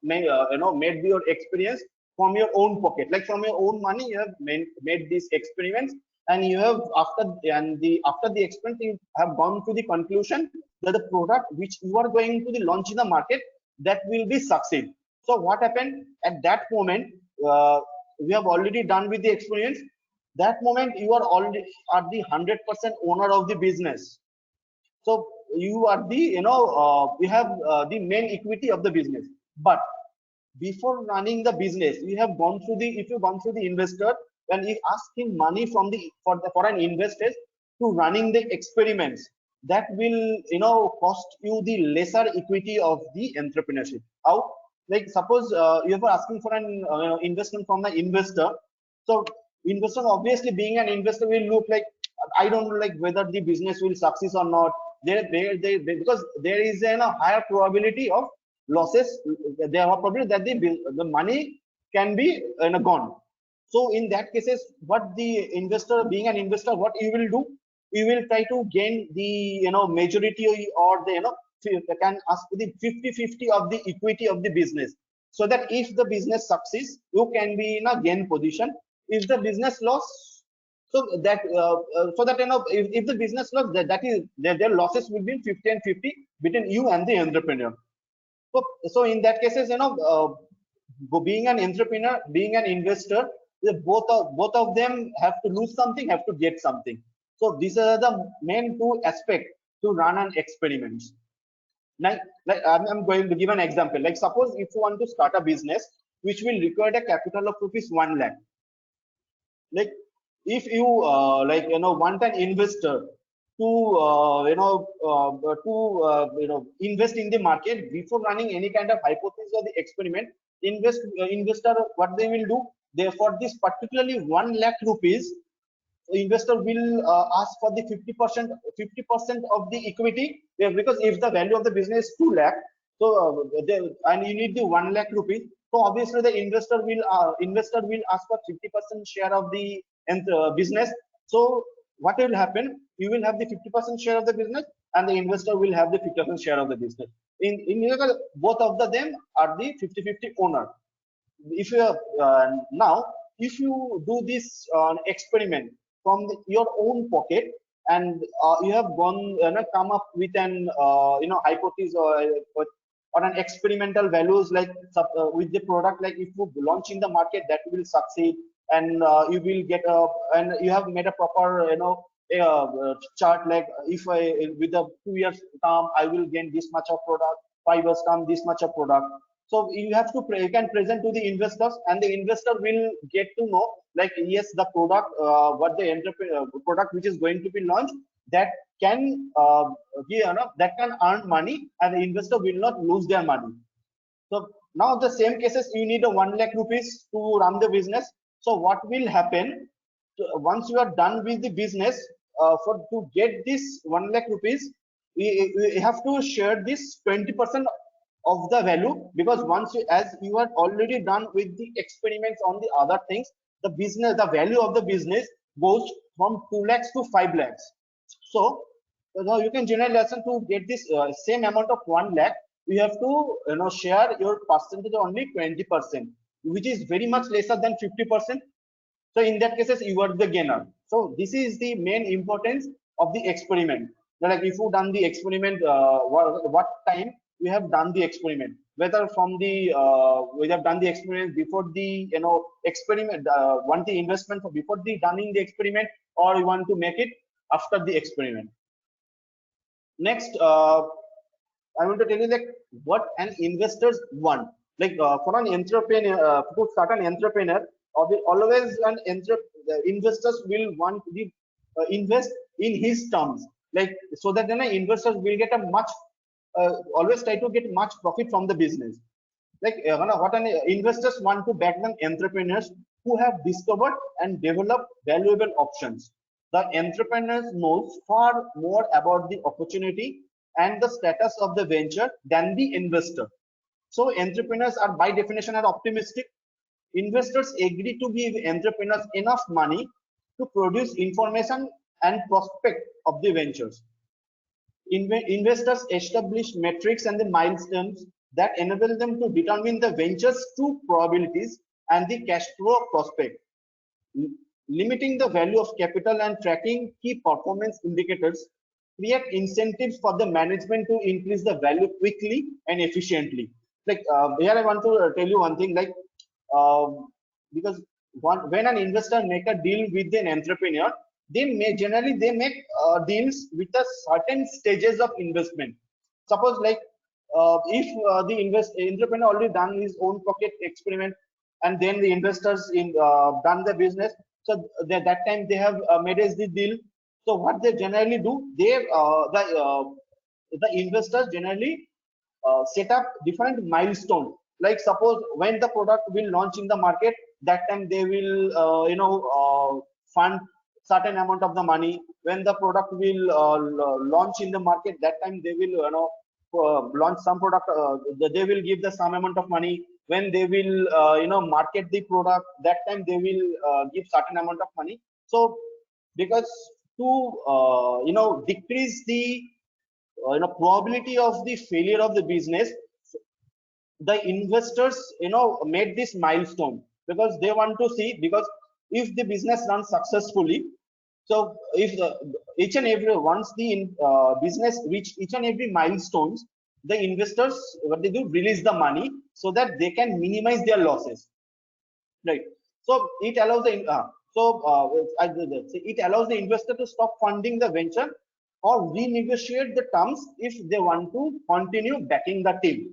made your experience from your own pocket, like from your own money, you have made these experiments, and you have after the experiment, you have gone to the conclusion that the product which you are going to the launch in the market, that will be succeed. So what happened at that moment? We have already done with the experience. That moment you are already are the 100% owner of the business. So you are the we have the main equity of the business. But before running the business, you have gone through the if you gone through the investor, when you ask him money from the for an investor to running the experiments, that will cost you the lesser equity of the entrepreneurship. How? Like suppose you are asking for an investment from the investor. So investor, obviously being an investor, will look like, I don't know like whether the business will succeed or not. Because there is a higher probability of losses. There are probability that the money can be gone. So in that cases, what the investor, being an investor, what you will do, you will try to gain the majority, or the can ask the 50-50 of the equity of the business, so that if the business succeeds, you can be in a gain position. If the business loss, so that if the business loss, that is their losses will be 50 and 50 between you and the entrepreneur. So in that cases, being an entrepreneur, being an investor, both of them have to lose something, have to get something. So these are the main two aspects to run an experiment. Like I'm going to give an example. Like suppose if you want to start a business, which will require a capital of rupees 1 lakh. Like if you want an investor to invest in the market before running any kind of hypothesis or the experiment, investor, what they will do, they, for this particularly 1 lakh rupees, investor will ask for the 50% of the equity. Yeah, because if the value of the business is 2 lakh, so and you need the 1 lakh rupees, so obviously the investor will ask for 50% share of the business. So what will happen, you will have the 50% share of the business and the investor will have the 50% share of the business. In both of them are the 50-50 owner. If you now if you do this experiment from your own pocket, and you have gone come up with an hypothesis or an experimental values, like with the product, like if you launch in the market that will succeed, and you will get a, and you have made a proper chart, like if I with the 2 years term I will gain this much of product, 5 years term this much of product. So you have to you can present to the investors, and the investor will get to know, like yes, the product what the product which is going to be launched, that can that can earn money, and the investor will not lose their money. So now the same cases, you need a 1 lakh rupees to run the business. So what will happen, once you are done with the business, for to get this 1 lakh rupees, we have to share this 20% of the value, because once you, as you are already done with the experiments on the other things, the business, the value of the business goes from 2 lakhs to 5 lakhs. So now you can generate lesson to get this same amount of 1 lakh, you have to share your percentage only 20%, which is very much lesser than 50%. So in that cases, you are the gainer. So this is the main importance of the experiment. Like if you done the experiment, what time we have done the experiment, whether from the we have done the experiment before the experiment, want the investment for before the done in the experiment, or you want to make it after the experiment. Next, I want to tell you that what an investors want. Like for an entrepreneur, to start an entrepreneur, always investors will want to invest in his terms, like so that then investors will get a much always try to get much profit from the business. Like what an investors want to back them entrepreneurs who have discovered and developed valuable options. The entrepreneurs knows far more about the opportunity and the status of the venture than the investor. So entrepreneurs are by definition are optimistic. Investors agree to give entrepreneurs enough money to produce information and prospect of the ventures. Investors establish metrics and the milestones that enable them to determine the venture's true probabilities and the cash flow prospect. Limiting the value of capital and tracking key performance indicators create incentives for the management to increase the value quickly and efficiently. Like here I want to tell you one thing, like because when an investor make a deal with an entrepreneur, they may generally they make deals with a certain stages of investment. Suppose like if the entrepreneur already done his own pocket experiment, and then the investors in done the business, so that time they have made us the deal. So what they generally do, they the investors generally set up different milestones. Like suppose when the product will launch in the market, that time they will fund certain amount of the money. When the product will launch in the market, that time they will launch some product, they will give the some amount of money. When they will market the product, that time they will give certain amount of money. So because to decrease the probability of the failure of the business, the investors made this milestone, because they want to see, because if the business runs successfully, so if each and every once the business reach each and every milestones, the investors, what they do, release the money so that they can minimize their losses, right? So it allows the it allows the investor to stop funding the venture or renegotiate the terms if they want to continue backing the team,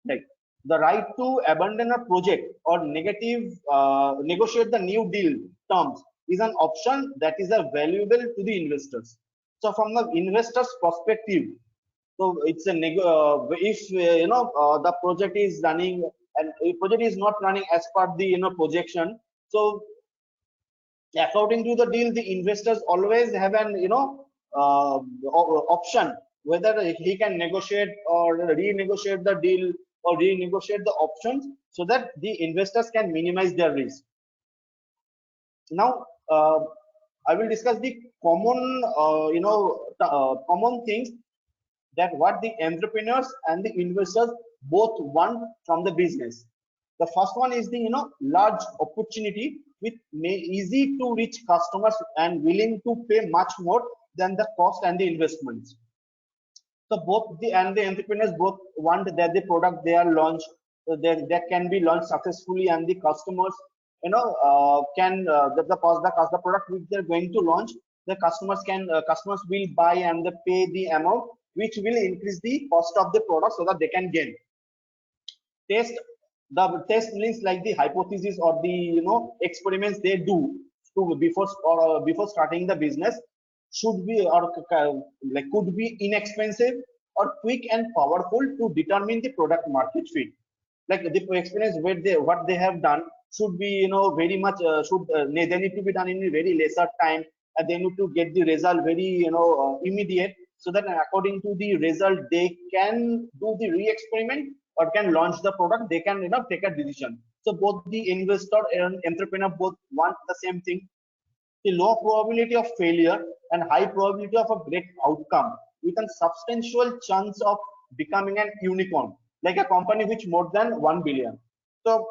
right? The right to abandon a project or negotiate the new deal terms is an option that is valuable to the investors. So from the investors' perspective, so it's a if the project is running and the project is not running as per the projection. So according to the deal, the investors always have an option whether he can negotiate or renegotiate the deal or renegotiate the options so that the investors can minimize their risk. Now I will discuss the common common things that what the entrepreneurs and the investors both want from the business. The first one is the large opportunity with easy to reach customers and willing to pay much more than the cost and the investments. So both the and the entrepreneurs both want that the product they are launched that can be launched successfully and the customers can the product which they're going to launch, the customers will buy and they pay the amount which will increase the cost of the product so that they can gain. Test the test means like the hypothesis or the experiments they do to before starting the business should be or like could be inexpensive or quick and powerful to determine the product market fit. Like the experience where they what they have done should be very much they need to be done in a very lesser time, and they need to get the result very immediate, so that according to the result they can do the re-experiment or can launch the product. They can take a decision. So both the investor and entrepreneur both want the same thing, the low probability of failure and high probability of a great outcome with a substantial chance of becoming an unicorn, like a company which more than 1 billion. So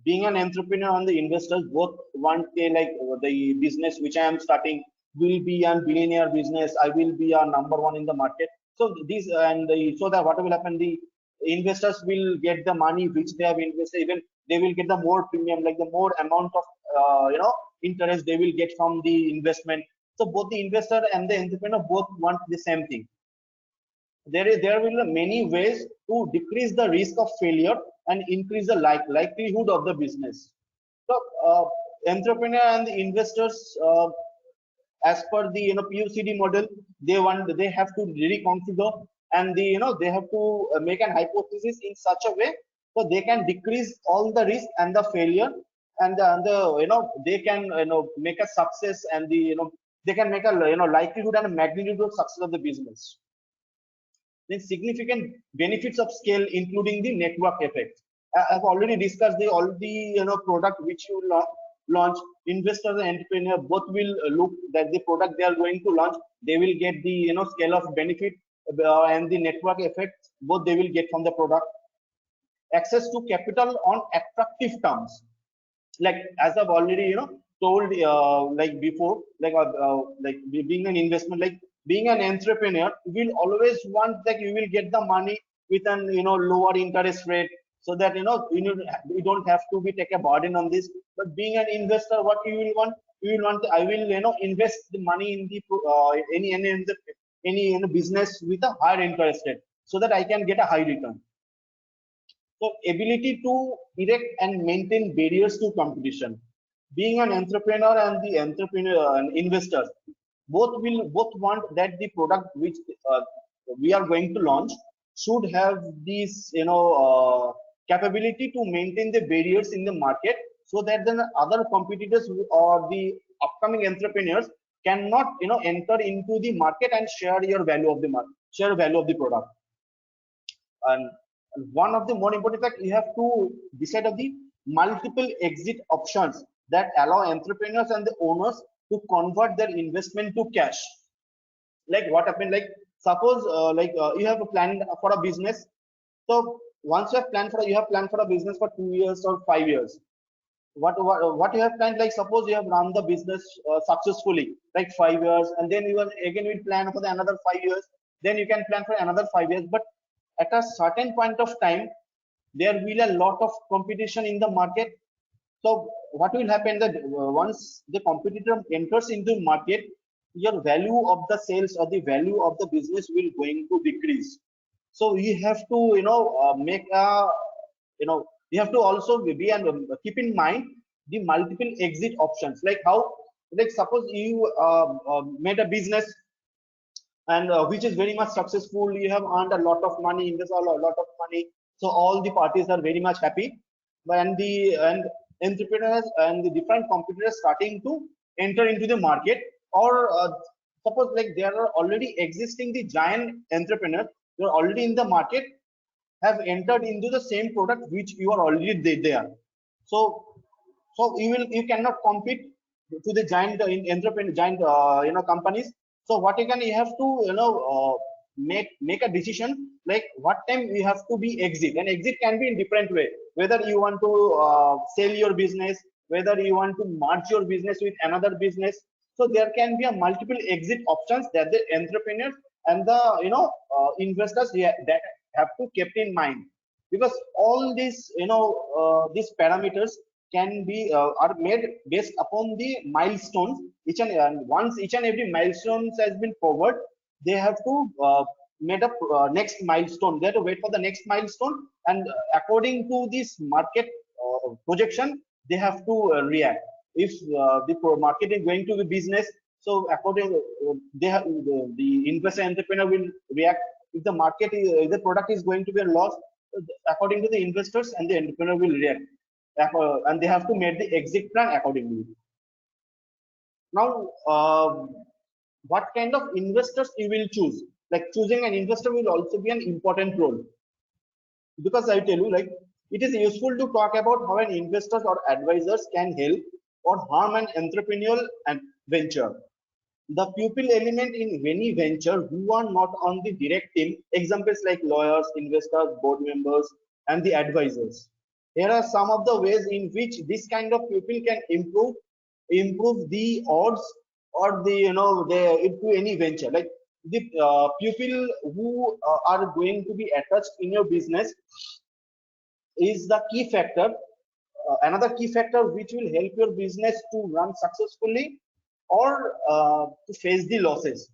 being an entrepreneur and the investors both want the business which I am starting will be a billionaire business. I will be a number one in the market. So these so that what will happen, the investors will get the money which they have invested, even they will get the more premium, like the more amount of interest they will get from the investment. So both the investor and the entrepreneur both want the same thing. There will be many ways to decrease the risk of failure and increase the likelihood of the business. So entrepreneur and the investors, as per the POCD model, they have to reconfigure, and they have to make an hypothesis in such a way so they can decrease all the risk and the failure, and they can make a success, and they can make a likelihood and a magnitude of success of the business. Then significant benefits of scale, including the network effect. I've already discussed all the product which you launch. Investor and entrepreneur both will look that the product they are going to launch, they will get the scale of benefit and the network effect both they will get from the product. Access to capital on attractive terms, like as I've already told like before, like being an investment, like being an entrepreneur will always want that you will get the money with an lower interest rate, so that you don't have to be take a burden on this. But being an investor, what you will want, I will invest the money in the any business with a higher interest rate, so that I can get a high return. So ability to erect and maintain barriers to competition. Being an entrepreneur and the entrepreneur and investors both want that the product which we are going to launch should have this capability to maintain the barriers in the market, so that then other competitors or the upcoming entrepreneurs cannot enter into the market and share your value of the market, share value of the product. And one of the more important fact, you have to decide of the multiple exit options that allow entrepreneurs and the owners to convert their investment to cash. Like what happened, like suppose you have a plan for a business. So once you have planned for a business for 2 years or 5 years, what you have planned, like suppose you have run the business successfully like 5 years, and then you will plan for the another 5 years, then you can plan for another 5 years. But at a certain point of time there will a lot of competition in the market. So what will happen, that once the competitor enters into the market, your value of the sales or the value of the business will going to decrease. So you have to make a you have to also be and keep in mind the multiple exit options, like how, like suppose you made a business and which is very much successful, you have earned a lot of money, invest a lot of money, so all the parties are very much happy. And the and entrepreneurs and the different competitors starting to enter into the market, or suppose like there are already existing the giant entrepreneurs, they're already in the market, have entered into the same product which you are already there. So you cannot compete to the giant entrepreneur giant companies. So what you have to make a decision, like what time you have to be exit, and exit can be in different way, whether you want to sell your business, whether you want to merge your business with another business. So there can be a multiple exit options that the entrepreneurs and the investors that have to kept in mind, because all these these parameters can be are made based upon the milestones. And once each and every milestones has been covered, they have to made up next milestone, they have to wait for the next milestone, and according to this market projection, they have to react. If market is going to be business, so according they have the investor entrepreneur will react. If the market is, if the product is going to be a loss, according to the investors and the entrepreneur will react, and they have to make the exit plan accordingly. Now, what kind of investors you will choose? Like choosing an investor will also be an important role, because I tell you, like it is useful to talk about how an investors or advisors can help or harm an entrepreneurial and venture. The people element in any venture who are not on the direct team, examples like lawyers, investors, board members, and the advisors. Here are some of the ways in which this kind of people can improve the odds or the the into any venture. Like the people who are going to be attached in your business is the key factor. Another key factor which will help your business to run successfully or to face the losses.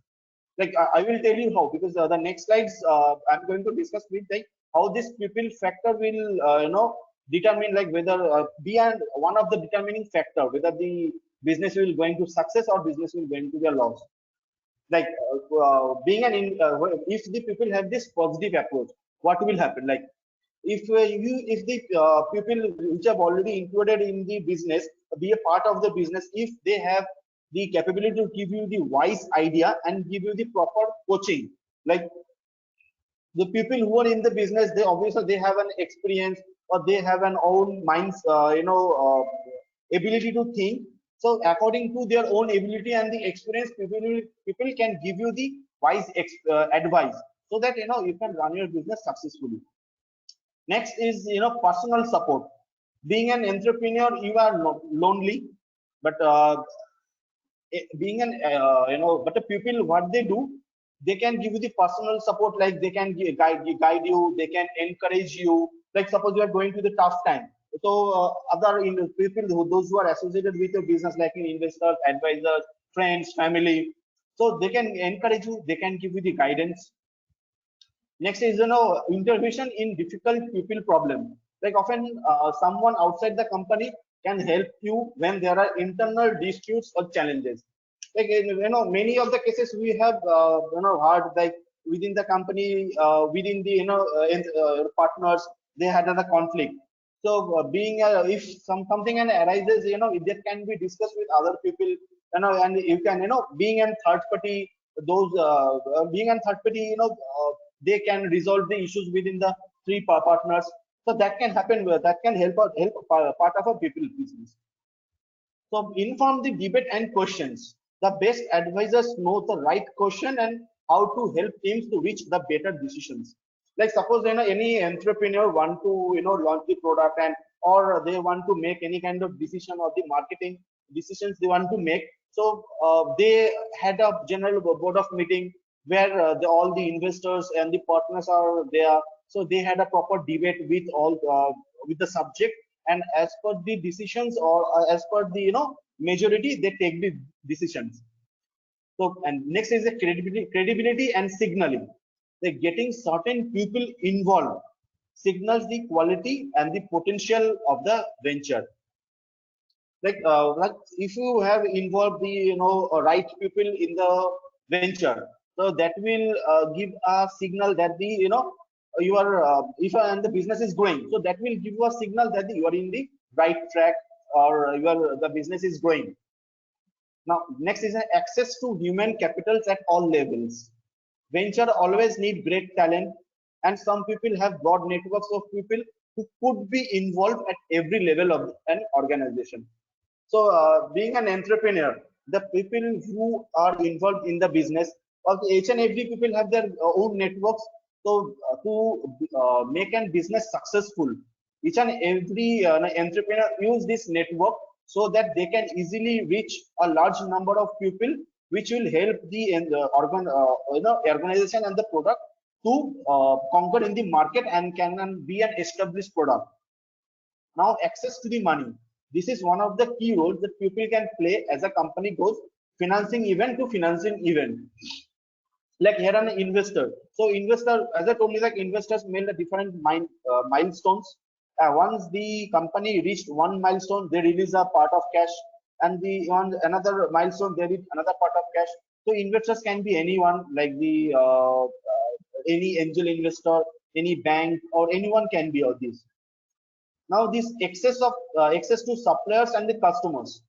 Like I will tell you how, because the next slides I'm going to discuss with like how this people factor will determine, like whether be and one of the determining factor whether the business will going to success or business will going to be a loss. Like being an if the people have this positive approach, what will happen? Like if the people which have already included in the business be a part of the business, if they have the capability to give you the wise idea and give you the proper coaching, like the people who are in the business, they obviously they have an experience or they have an own minds ability to think. So according to their own ability and the experience, people can give you the wise advice, so that you can run your business successfully. Next is personal support. Being an entrepreneur, you are lonely, but being an but the people what they do, they can give you the personal support, like they can guide you, they can encourage you. Like suppose you are going to the tough time, so other people those who are associated with your business, like investors, advisors, friends, family, so they can encourage you, they can give you the guidance. Next is intervention in difficult people problem. Like often someone outside the company can help you when there are internal disputes or challenges. Like many of the cases we have heard, like within the company, within the partners, they had a conflict. So being if something arises, that can be discussed with other people, and you can being a third party, those being a third party, they can resolve the issues within the three partners. So that can happen, that can help part of a people business. So inform the debate and questions. The best advisors know the right question and how to help teams to reach the better decisions. Like suppose any entrepreneur want to launch the product, and or they want to make any kind of decision or the marketing decisions they want to make. So they had a general board of meeting where all the investors and the partners are there. So they had a proper debate with all with the subject, and as per the decisions or as per the majority, they take the decisions. So and next is the credibility and signaling. Like getting certain people involved, signals the quality and the potential of the venture. Like if you have involved the right people in the venture, so that will give a signal that the you are if and the business is growing, so that will give you a signal that you are in the right track, or the business is growing. Now next is access to human capitals at all levels. Venture always need great talent, and some people have broad networks of people who could be involved at every level of an organization. So, being an entrepreneur, the people who are involved in the business, of each and every people have their own networks. So, to make a business successful, each and every entrepreneur use this network so that they can easily reach a large number of people, which will help the organization and the product to conquer in the market and can be an established product. Now, access to the money. This is one of the key roles that people can play as a company goes financing event to financing event. Like here an investor. So investor, as I told you, like investors made the different milestones. Once the company reached one milestone, they release a part of cash, and the on another milestone they release another part of cash. So investors can be anyone, like the any angel investor, any bank, or anyone can be all these. Now, this access to suppliers and the customers.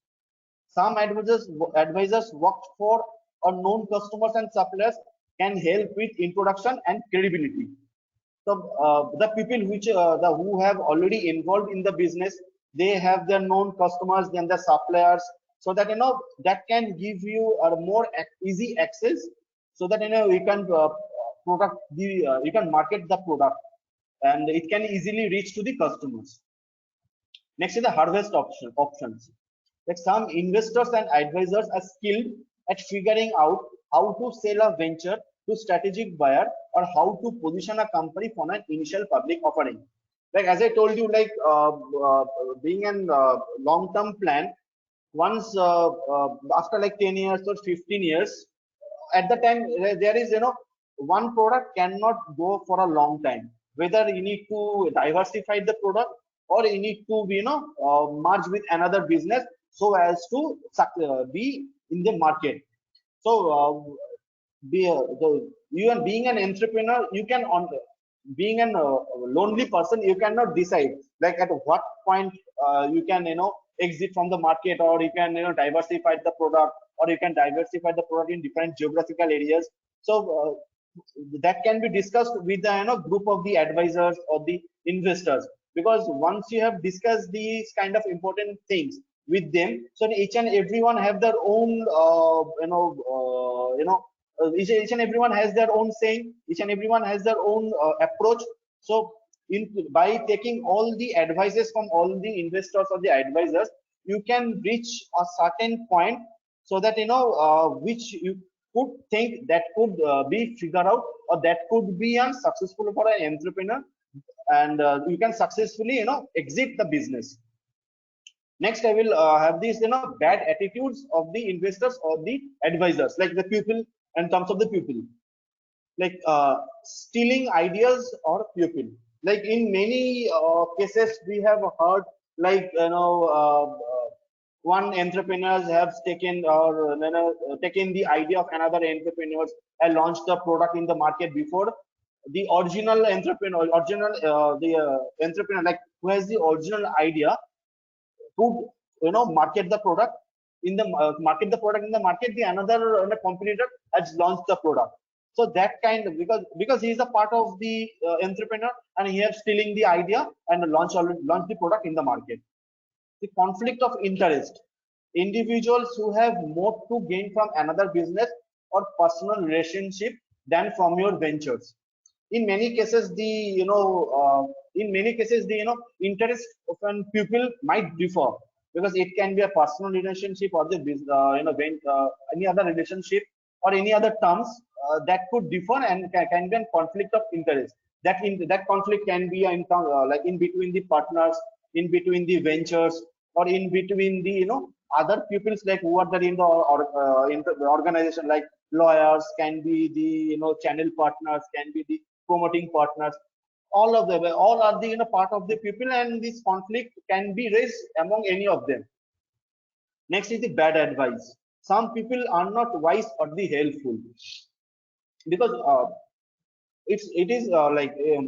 Some advisors work for or known customers and suppliers can help with introduction and credibility. So the people who have already involved in the business, they have their known customers, then the suppliers, so that that can give you a more easy access, so that you can you can market the product, and it can easily reach to the customers. Next is the options. Like some investors and advisors are skilled at figuring out how to sell a venture to strategic buyer, or how to position a company for an initial public offering. Like as I told you, like being an long-term plan, once after like 10 years or 15 years, at the time there is one product cannot go for a long time. Whether you need to diversify the product, or you need to be merge with another business so as to be in the market. So you and being an entrepreneur, you can on being a lonely person, you cannot decide like at what point you can exit from the market, or you can diversify the product, or you can diversify the product in different geographical areas. So that can be discussed with the group of the advisors or the investors, because once you have discussed these kind of important things with them, so each and everyone have their own each and everyone has their own saying, each and everyone has their own approach. So by taking all the advices from all the investors or the advisors, you can reach a certain point, so that which you could think that could be figured out, or that could be unsuccessful for an entrepreneur, and you can successfully exit the business. Next, I will have these bad attitudes of the investors or the advisors, like the people, in terms of the people, like stealing ideas or people. Like in many cases we have heard, like one entrepreneurs have taken, or taken the idea of another entrepreneurs and launched the product in the market before the original entrepreneur, entrepreneur, like who has the original idea, could market the product in the market the product in the market, the another competitor has launched the product. So that kind of, because he is a part of the entrepreneur, and he has stealing the idea and launch the product in the market. The conflict of interest. Individuals who have more to gain from another business or personal relationship than from your ventures. In many cases the interest of people might differ, because it can be a personal relationship, or the any other relationship, or any other terms that could differ, and can be a conflict of interest. That conflict can be like in between the partners, in between the ventures, or in between the other peoples, like who are there in the organization, like lawyers, can be the channel partners, can be the promoting partners, all of them, all are the part of the people, and this conflict can be raised among any of them. Next is the bad advice. Some people are not wise or the helpful, because it is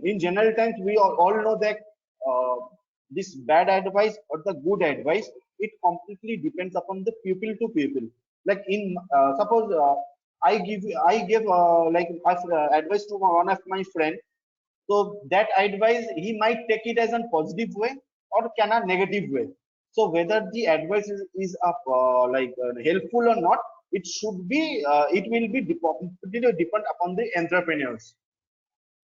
in general times we all know that uh, this bad advice or the good advice, it completely depends upon the people to people. Like in suppose I give advice to one of my friend, so that advice he might take it as a positive way or can a negative way. So whether the advice is helpful or not, it should be it will be completely depend upon the entrepreneurs.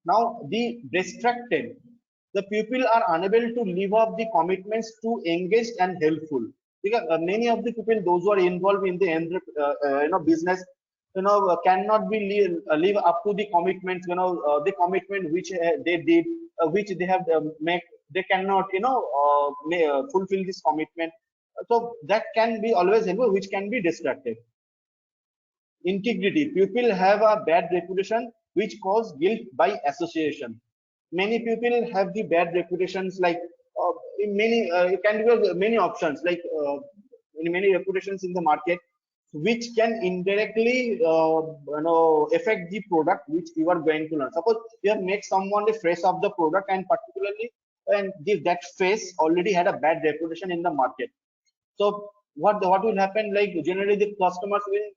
Now, the distracted, the people are unable to live up the commitments to engaged and helpful. Because many of the people, those who are involved in the business, cannot be live up to the commitments. The commitment which they did, which they have make, they cannot fulfill this commitment. So that can be always helpful, which can be distracted. Integrity. People have a bad reputation which cause guilt by association. Many people have the bad reputations, like in many it can be many options, like in many reputations in the market, which can indirectly affect the product which you are going to learn. Suppose you have made someone the face of the product, and particularly and that face already had a bad reputation in the market. So what will happen? Like generally, the customers will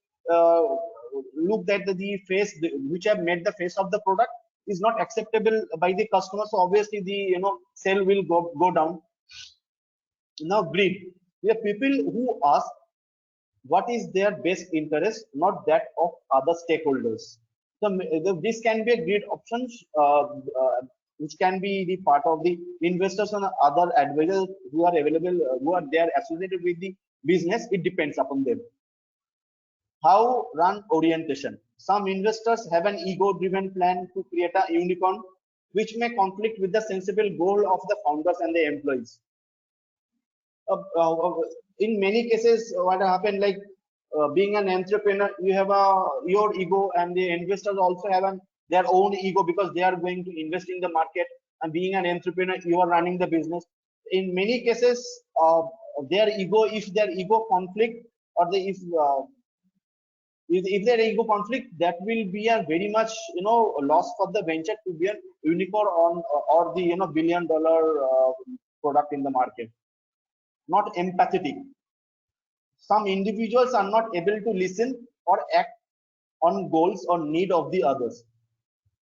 look at the face which have made the face of the product is not acceptable by the customer. So obviously, the sale will go down. Now, greed. We have people who ask what is their best interest, not that of other stakeholders. So this can be a great option, which can be the part of the investors and other advisors who are available, who are there associated with the business. It depends upon them. How run orientation. Some investors have an ego-driven plan to create a unicorn, which may conflict with the sensible goal of the founders and the employees. In many cases, what happened, like being an entrepreneur, you have your ego, and the investors also have their own ego, because they are going to invest in the market. And being an entrepreneur, you are running the business. In many cases, their ego, if their ego conflict, or the if there ego conflict, that will be a very much loss for the venture to be a unicorn on or the billion-dollar product in the market. Not empathetic. Some individuals are not able to listen or act on goals or need of the others.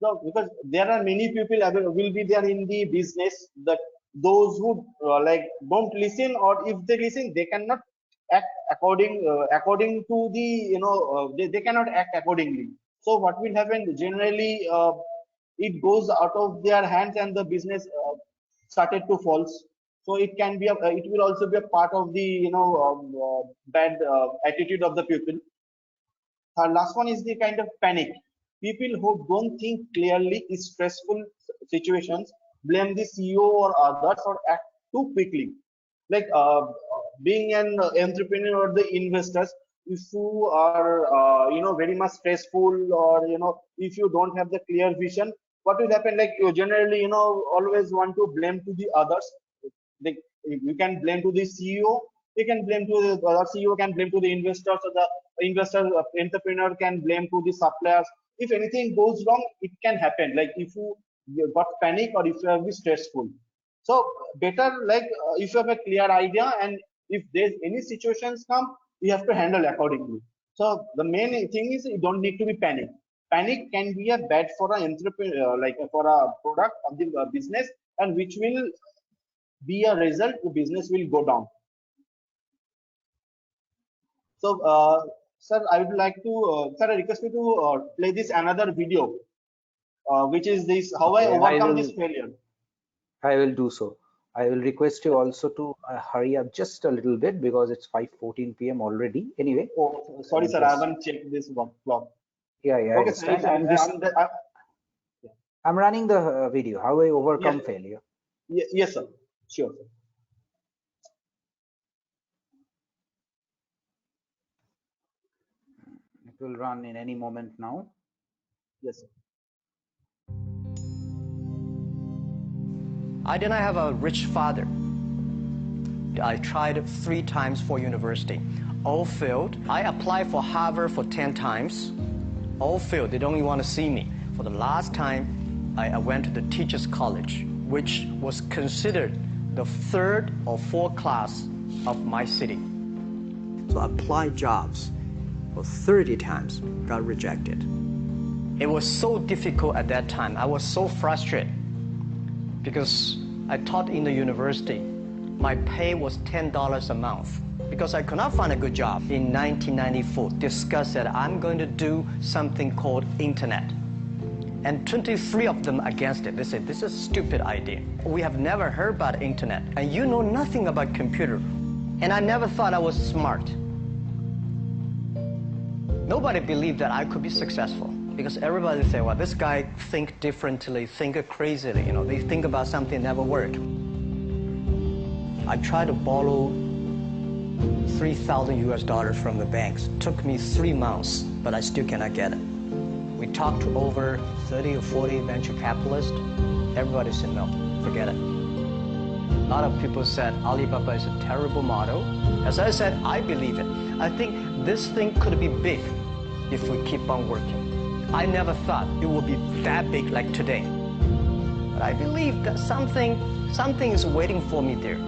So because there are many people will be there in the business, that those who don't listen, or if they listen, they cannot act according to the they cannot act accordingly. So what will happen generally, it goes out of their hands, and the business started to fall. So it can be it will also be a part of the bad attitude of the people. Last one is the kind of panic. People who don't think clearly in stressful situations blame the CEO or others, or act too quickly. Like being an entrepreneur or the investors, if you are very much stressful, or if you don't have the clear vision, what will happen? Like you generally always want to blame to the others. Like you can blame to the CEO, you can blame to the CEO, can blame to the investors, or the investor entrepreneur can blame to the suppliers. If anything goes wrong, it can happen. Like if you got panic, or if you are stressful. So better, like if you have a clear idea, and if there's any situations come, you have to handle accordingly. So the main thing is you don't need to be panic. Panic can be a bad for an entrepreneur, like for a product of the business, and which will be a result, the business will go down. So, sir, I would like to, sir, I request you to play this another video, which is this, how I Okay, overcome this failure. I will do so. I will request you also to hurry up just a little bit, because it's 5:14 p.m. already. Anyway. Oh, sorry, sir, I haven't checked this clock. Yeah, I Okay, sir, understand. And this, yeah. I'm running the video, how I overcome Yes, failure. yes, sir, sure, sir. It will run in any moment now. Yes, sir. I did not have a rich father. I tried 3 times for university. All failed. I applied for Harvard for 10 times. All failed. They don't even want to see me. For the last time, I went to the teachers' college, which was considered the 3rd or 4th class of my city. So I applied jobs for 30 times, got rejected. It was so difficult at that time. I was so frustrated because I taught in the university. My pay was $10 a month because I could not find a good job. In 1994, discussed that I'm going to do something called internet. And 23 of them against it. They said, this is a stupid idea. We have never heard about internet, and you know nothing about computer. And I never thought I was smart. Nobody believed that I could be successful because everybody said, well, this guy think differently, think crazily, you know, they think about something never work. I tried to borrow $3,000 from the banks. Took me 3 months, but I still cannot get it. We talked to over 30 or 40 venture capitalists. Everybody said, no, forget it. A lot of people said Alibaba is a terrible model. As I said, I believe it. I think this thing could be big if we keep on working. I never thought it would be that big like today. But I believe that something is waiting for me there.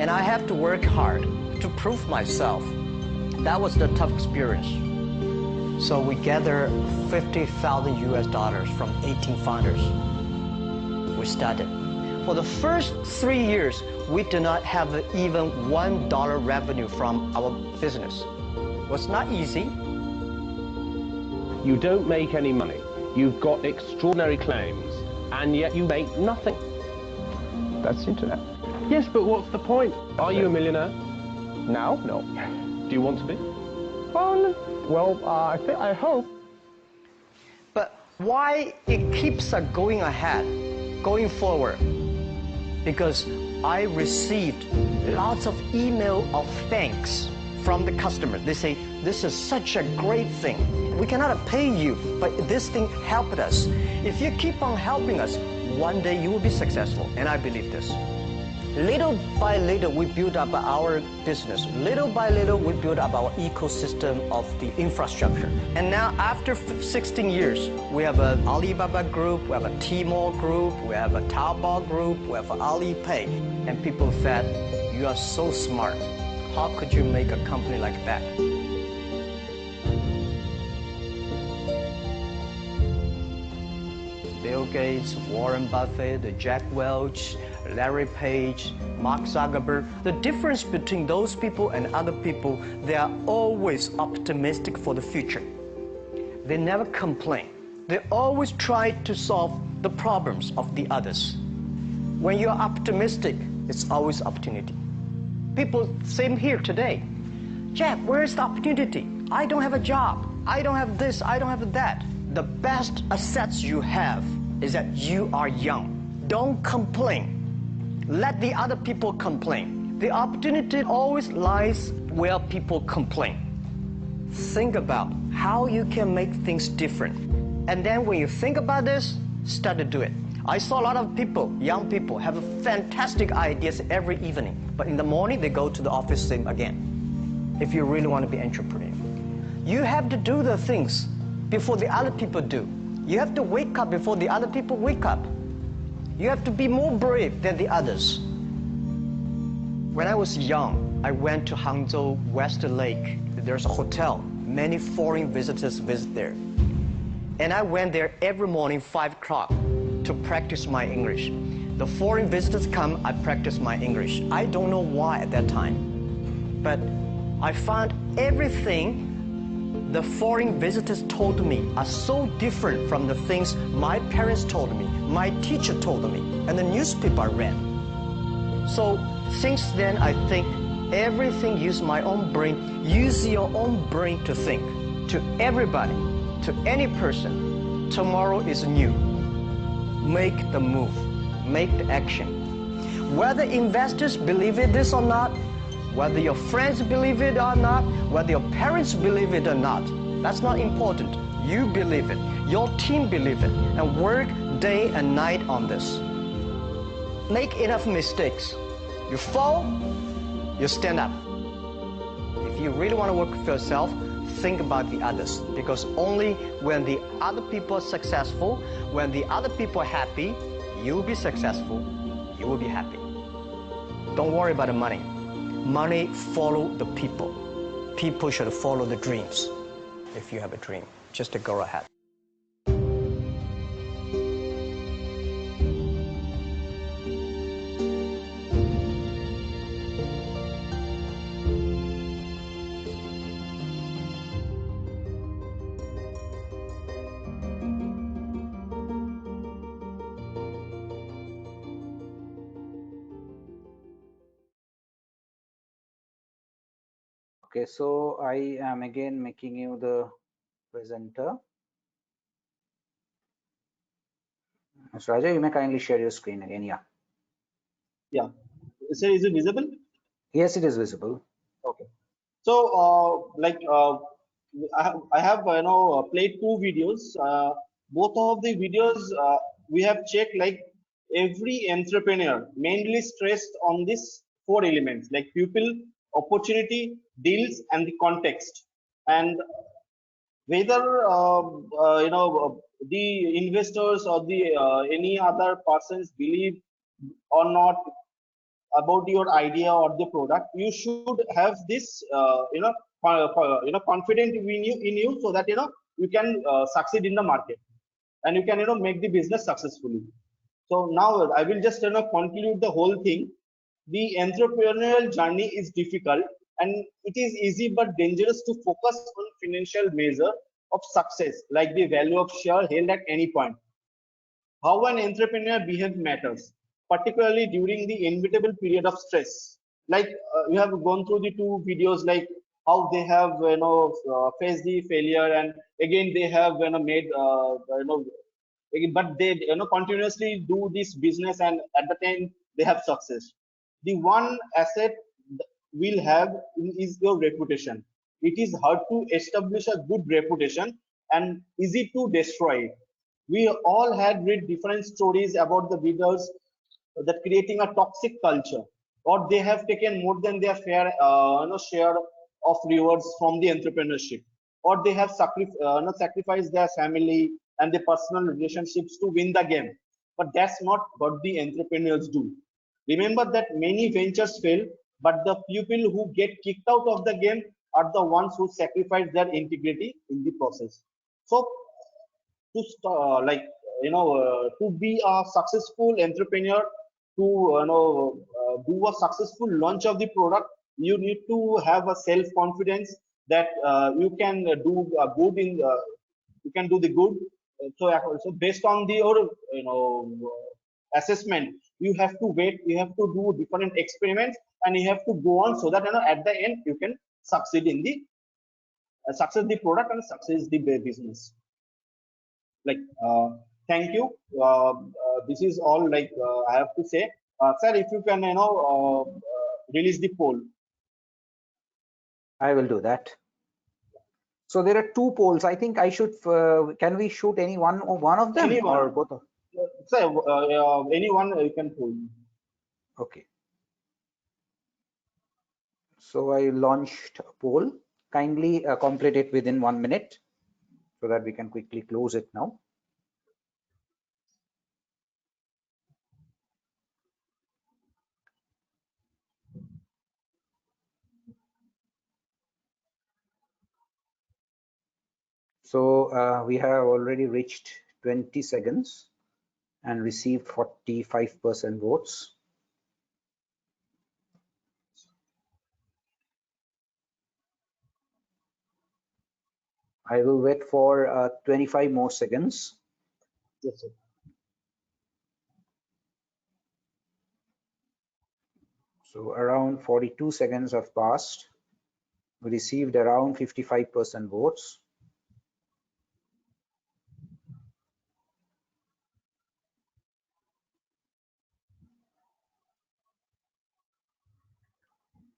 And I have to work hard to prove myself. That was the tough experience. So we gathered $50,000 from 18 founders. We started. For the first 3 years, we did not have even $1 revenue from our business. It was not easy. You don't make any money. You've got extraordinary claims, and yet you make nothing. That's internet. Yes, but what's the point? Are you a millionaire? Now? No. Do you want to be? I hope. But why it keeps going ahead, going forward? Because I received lots of email of thanks from the customers. They say, this is such a great thing. We cannot pay you, but this thing helped us. If you keep on helping us, one day you will be successful, and I believe this. Little by little, we build up our business. Little by little, we build up our ecosystem of the infrastructure. And now, after 16 years, we have an Alibaba group, we have a Tmall group, we have a Taobao group, we have Alipay. And people said, you are so smart. How could you make a company like that? Bill Gates, Warren Buffett, Jack Welch, Larry Page, Mark Zuckerberg. The difference between those people and other people, they are always optimistic for the future. They never complain. They always try to solve the problems of the others. When you're optimistic, it's always opportunity. People, same here today. Jack, where's the opportunity? I don't have a job. I don't have this, I don't have that. The best assets you have is that you are young. Don't complain. Let the other people complain. The opportunity always lies where people complain. Think about how you can make things different. And then when you think about this, start to do it. I saw a lot of people, young people, have fantastic ideas every evening. But in the morning, they go to the office same again. If you really want to be an entrepreneur, you have to do the things before the other people do. You have to wake up before the other people wake up. You have to be more brave than the others. When I was young, I went to Hangzhou West Lake. There's a hotel. Many foreign visitors visit there. And I went there every morning, 5 o'clock, to practice my English. The foreign visitors come, I practice my English. I don't know why at that time, but I found everything the foreign visitors told me are so different from the things my parents told me, my teacher told me, and the newspaper I read. So since then, I think everything use my own brain. Use your own brain to think. To everybody, to any person, tomorrow is new. Make the move, make the action. Whether investors believe it this or not, whether your friends believe it or not, whether your parents believe it or not, that's not important. You believe it, your team believe it, and work day and night on this. make enough mistakes. You fall, you stand up. If you really want to work for yourself, think about the others, because only when the other people are successful, when the other people are happy, you will be successful, you will be happy. Don't worry about the money. Money follow the people. People should follow the dreams. If you have a dream, just go ahead. Okay, so I am again making you the presenter. Mr. Raja, you may kindly share your screen again. Yeah. Yeah. Sir, is it visible? Yes, it is visible. Okay. So, I have played two videos. Both of the videos we have checked, like every entrepreneur mainly stressed on these four elements, like people, opportunity, deals, and the context. And whether the investors or the any other persons believe or not about your idea or the product, you should have this confident in you, so that you can succeed in the market, and you can make the business successfully. So now I will just conclude the whole thing. The entrepreneurial journey is difficult, and it is easy but dangerous to focus on financial measure of success, like the value of share held at any point. How an entrepreneur behaves matters, particularly during the inevitable period of stress. Like you have gone through the two videos, like how they have faced the failure, and again they have made but they continuously do this business, and at the time they have success. The one asset will have is your reputation. It is hard to establish a good reputation and easy to destroy it. We all had read different stories about the leaders that creating a toxic culture, or they have taken more than their fair share of rewards from the entrepreneurship, or they have sacrificed their family and their personal relationships to win the game. But that's not what the entrepreneurs do. Remember that many ventures fail, but the people who get kicked out of the game are the ones who sacrifice their integrity in the process. So to to be a successful entrepreneur, to do a successful launch of the product, you need to have a self confidence that you can do good in you can do the good. So based on the or assessment, you have to wait, you have to do different experiments, and you have to go on, so that at the end you can succeed in the success the product and success the business. Like thank you. This is all, like I have to say. Sir, if you can release the poll. I will do that. So there are two polls. I think I should can we shoot any one of them, Anyone. or both of? Sir, anyone you can poll. Okay, so I launched a poll. Kindly complete it within 1 minute, so that we can quickly close it now. So we have already reached 20 seconds and received 45% votes. I will wait for 25 more seconds. Yes, sir. So around 42 seconds have passed. We received around 55% votes.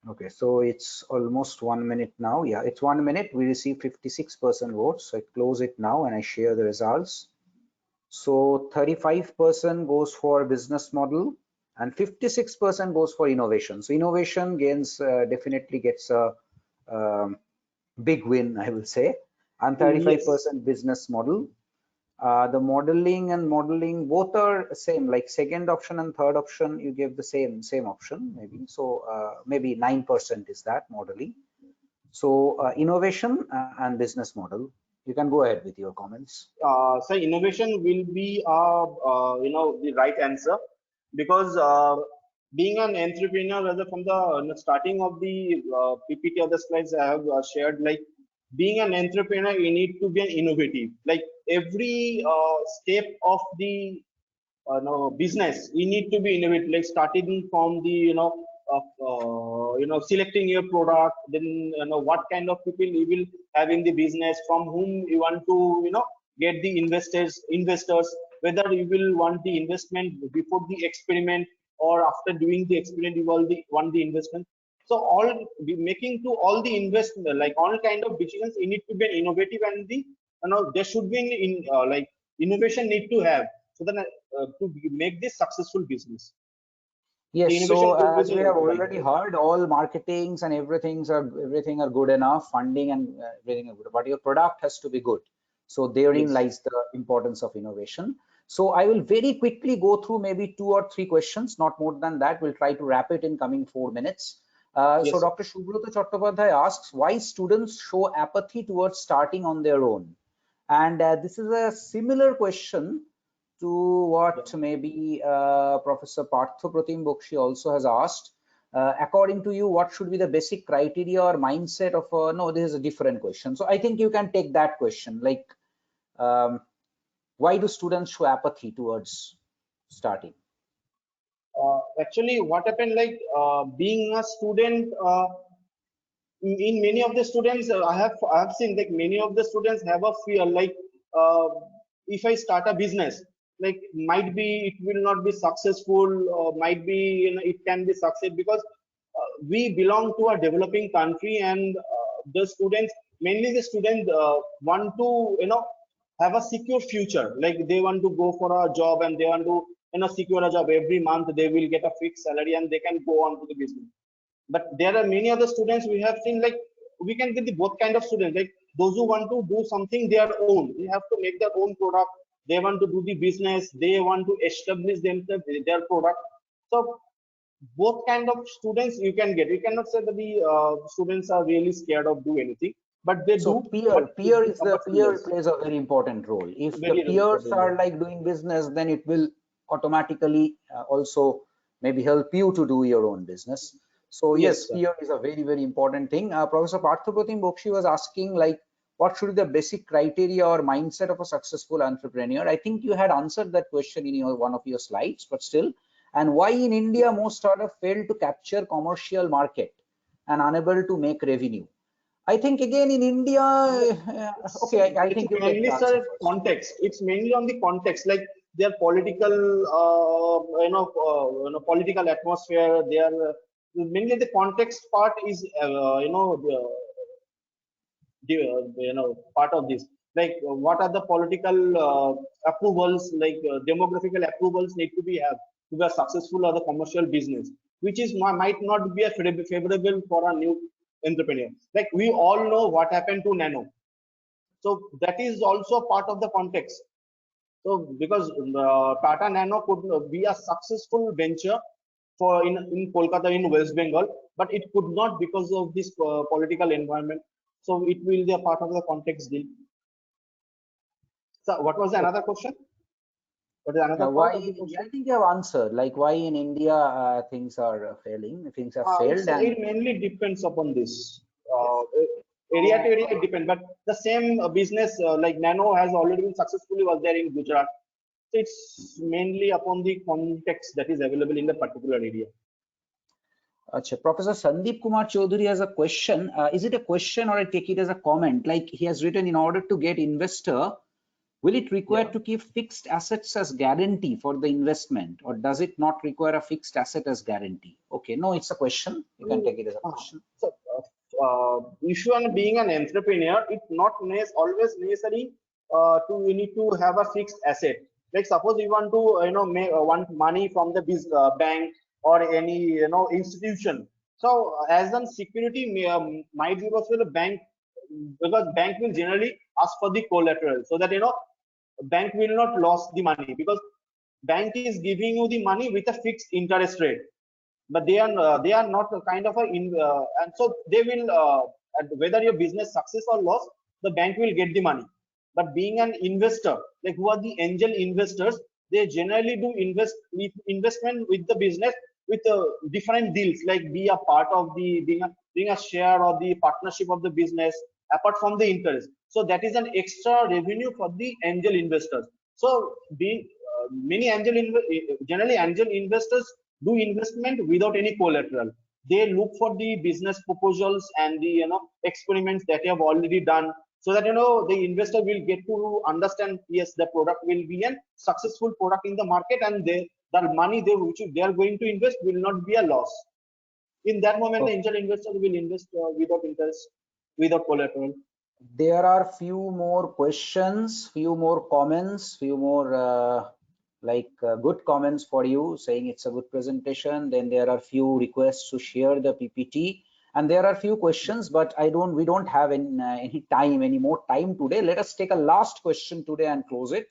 Okay, so it's almost 1 minute now. Yeah, it's 1 minute. We received 56% votes. So I close it now and I share the results. So 35% goes for business model, and 56% goes for innovation. So innovation gains definitely gets a big win, I will say, and 35% business model. The modeling and modeling both are same, like second option and third option you give the same option maybe. So maybe 9% is that modeling. So innovation and business model. You can go ahead with your comments. So innovation will be the right answer, because being an entrepreneur, rather from the starting of the PPT of the slides I have shared, like being an entrepreneur, you need to be an innovative. Like every step of the no, business, you need to be innovative. Like starting from the selecting your product, then what kind of people you will have in the business, from whom you want to get the investors, whether you will want the investment before the experiment or after doing the experiment you want the investment. So all making to all the investment, like all kind of decisions, you need to be innovative, and there should be like innovation need to have, so then to make this successful business. The Yes, innovation so will be as we have right. already heard, all marketings and everything are good enough, funding and everything are good, but your product has to be good. So therein Yes. lies the importance of innovation. So I will very quickly go through maybe 2 or 3 questions, not more than that. We'll try to wrap it in coming 4 minutes. Yes, so sir. Dr. Subrata Chattopadhyay asks why students show apathy towards starting on their own. And this is a similar question to what maybe Professor Partho Pratim Bokshi also has asked. According to you, what should be the basic criteria or mindset of no, this is a different question. So I think you can take that question, like why do students show apathy towards starting? Actually, what happened, like being a student, in many of the students, I have seen like many of the students have a fear, like uh, if I start a business, like might be it will not be successful, or might be it can be success, because we belong to a developing country, and the students, mainly the students, want to have a secure future. Like they want to go for a job, and they want to secure a job every month. They will get a fixed salary, and they can go on to the business. But there are many other students we have seen, like we can get the both kind of students, like those who want to do something their own, they have to make their own product, they want to do the business, they want to establish themselves their product. So both kind of students you can get. You cannot say that the students are really scared of do anything, but they So do. But peer yes, plays a very important role. If the very peers important. are like doing business, then it will automatically also maybe help you to do your own business. So yes, Yes, sir. peer is a very important thing. Professor Parthopratim Bokshi was asking like what should be the basic criteria or mindset of a successful entrepreneur. I think you had answered that question in one of your slides, but still. And why in India most startups fail to capture commercial market and unable to make revenue? I think again in India, okay, I It's think you take mainly, the answer sir, first. context. It's mainly on the context, like their political, political atmosphere. Their mainly the context part is, part of this. Like, what are the political approvals? Like, demographical approvals need to be have to be a successful or the commercial business, which is might not be a favorable for a new entrepreneur. Like we all know what happened to Nano, so that is also part of the context. So because Tata Nano could be a successful venture for in Kolkata, in West Bengal, but it could not because of this political environment. So it will be a part of the context deal. So what was another question? What is another Why? part of the I question? think you have answered like why in India things are failing, things have failed, It and mainly depends upon this. yes. Area to So area, it depends. But the same business like Nano has already been successfully was there in Gujarat. So it's mainly upon the context that is available in the particular area. Achha, Professor Sandeep Kumar Chaudhary has a question. Is it a question or I take it as a comment? Like he has written, in order to get investor, will it require Yeah. to keep fixed assets as guarantee for the investment, or does it not require a fixed asset as guarantee? Okay, no, it's a question. You can take it as a question. So, issue on being an entrepreneur, it's not always necessary to you need to have a fixed asset. Like suppose you want to want money from the bank or any institution. So as an security might be possible a bank, because bank will generally ask for the collateral, so that bank will not lose the money, because bank is giving you the money with a fixed interest rate, but they are not a kind of and so they will whether your business success or loss, the bank will get the money. But being an investor, like who are the angel investors, they generally do investment with the business with different deals, like be a part of the being a share or the partnership of the business apart from the interest. So that is an extra revenue for the angel investors. So being many generally angel investors do investment without any collateral. They look for the business proposals and the experiments that they have already done, so that the investor will get to understand, yes, the product will be a successful product in the market, and the money which they are going to invest will not be a loss. In that moment, the angel investor will invest without interest, without collateral. There are few more questions, few more comments, few more good comments for you, saying it's a good presentation. Then there are few requests to share the PPT, and there are few questions, but we don't have any more time today. Let us take a last question today and close it.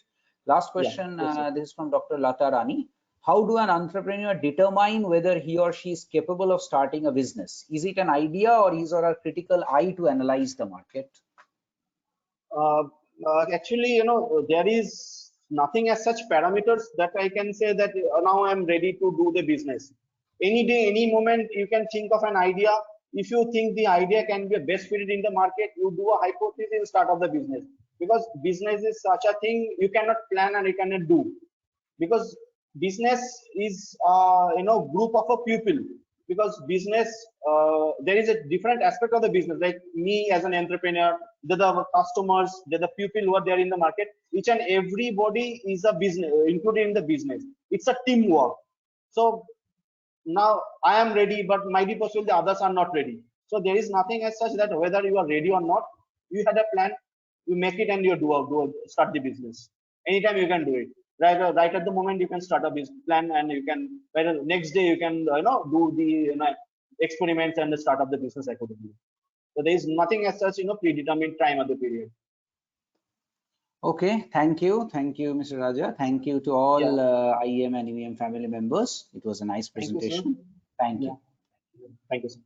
Last question. This is from Dr. Lata Rani. How do an entrepreneur determine whether he or she is capable of starting a business? Is it an idea, or is there a critical eye to analyze the market? Actually, there is nothing as such parameters that I can say that now I'm ready to do the business. Any day, any moment, you can think of an idea. If you think the idea can be best fitted in the market, you do a hypothesis and start of the business. Because business is such a thing you cannot plan and you cannot do. Because business is group of a people. Because business, there is a different aspect of the business, like me as an entrepreneur, the customers, the people who are there in the market, each and everybody is a business included in the business. It's a teamwork. So now I am ready, but might be possible the others are not ready. So there is nothing as such that whether you are ready or not, you had a plan, you make it, and you start the business. Anytime you can do it. Right at the moment you can start a business plan, and you can next day you can do the experiments and start up the business accordingly. So there is nothing as such predetermined time at the period. Okay, thank you, Mr. Raja. Thank you to all IEM and UEM family members. It was a nice presentation. Thank you, sir. Thank you. Thank you, sir.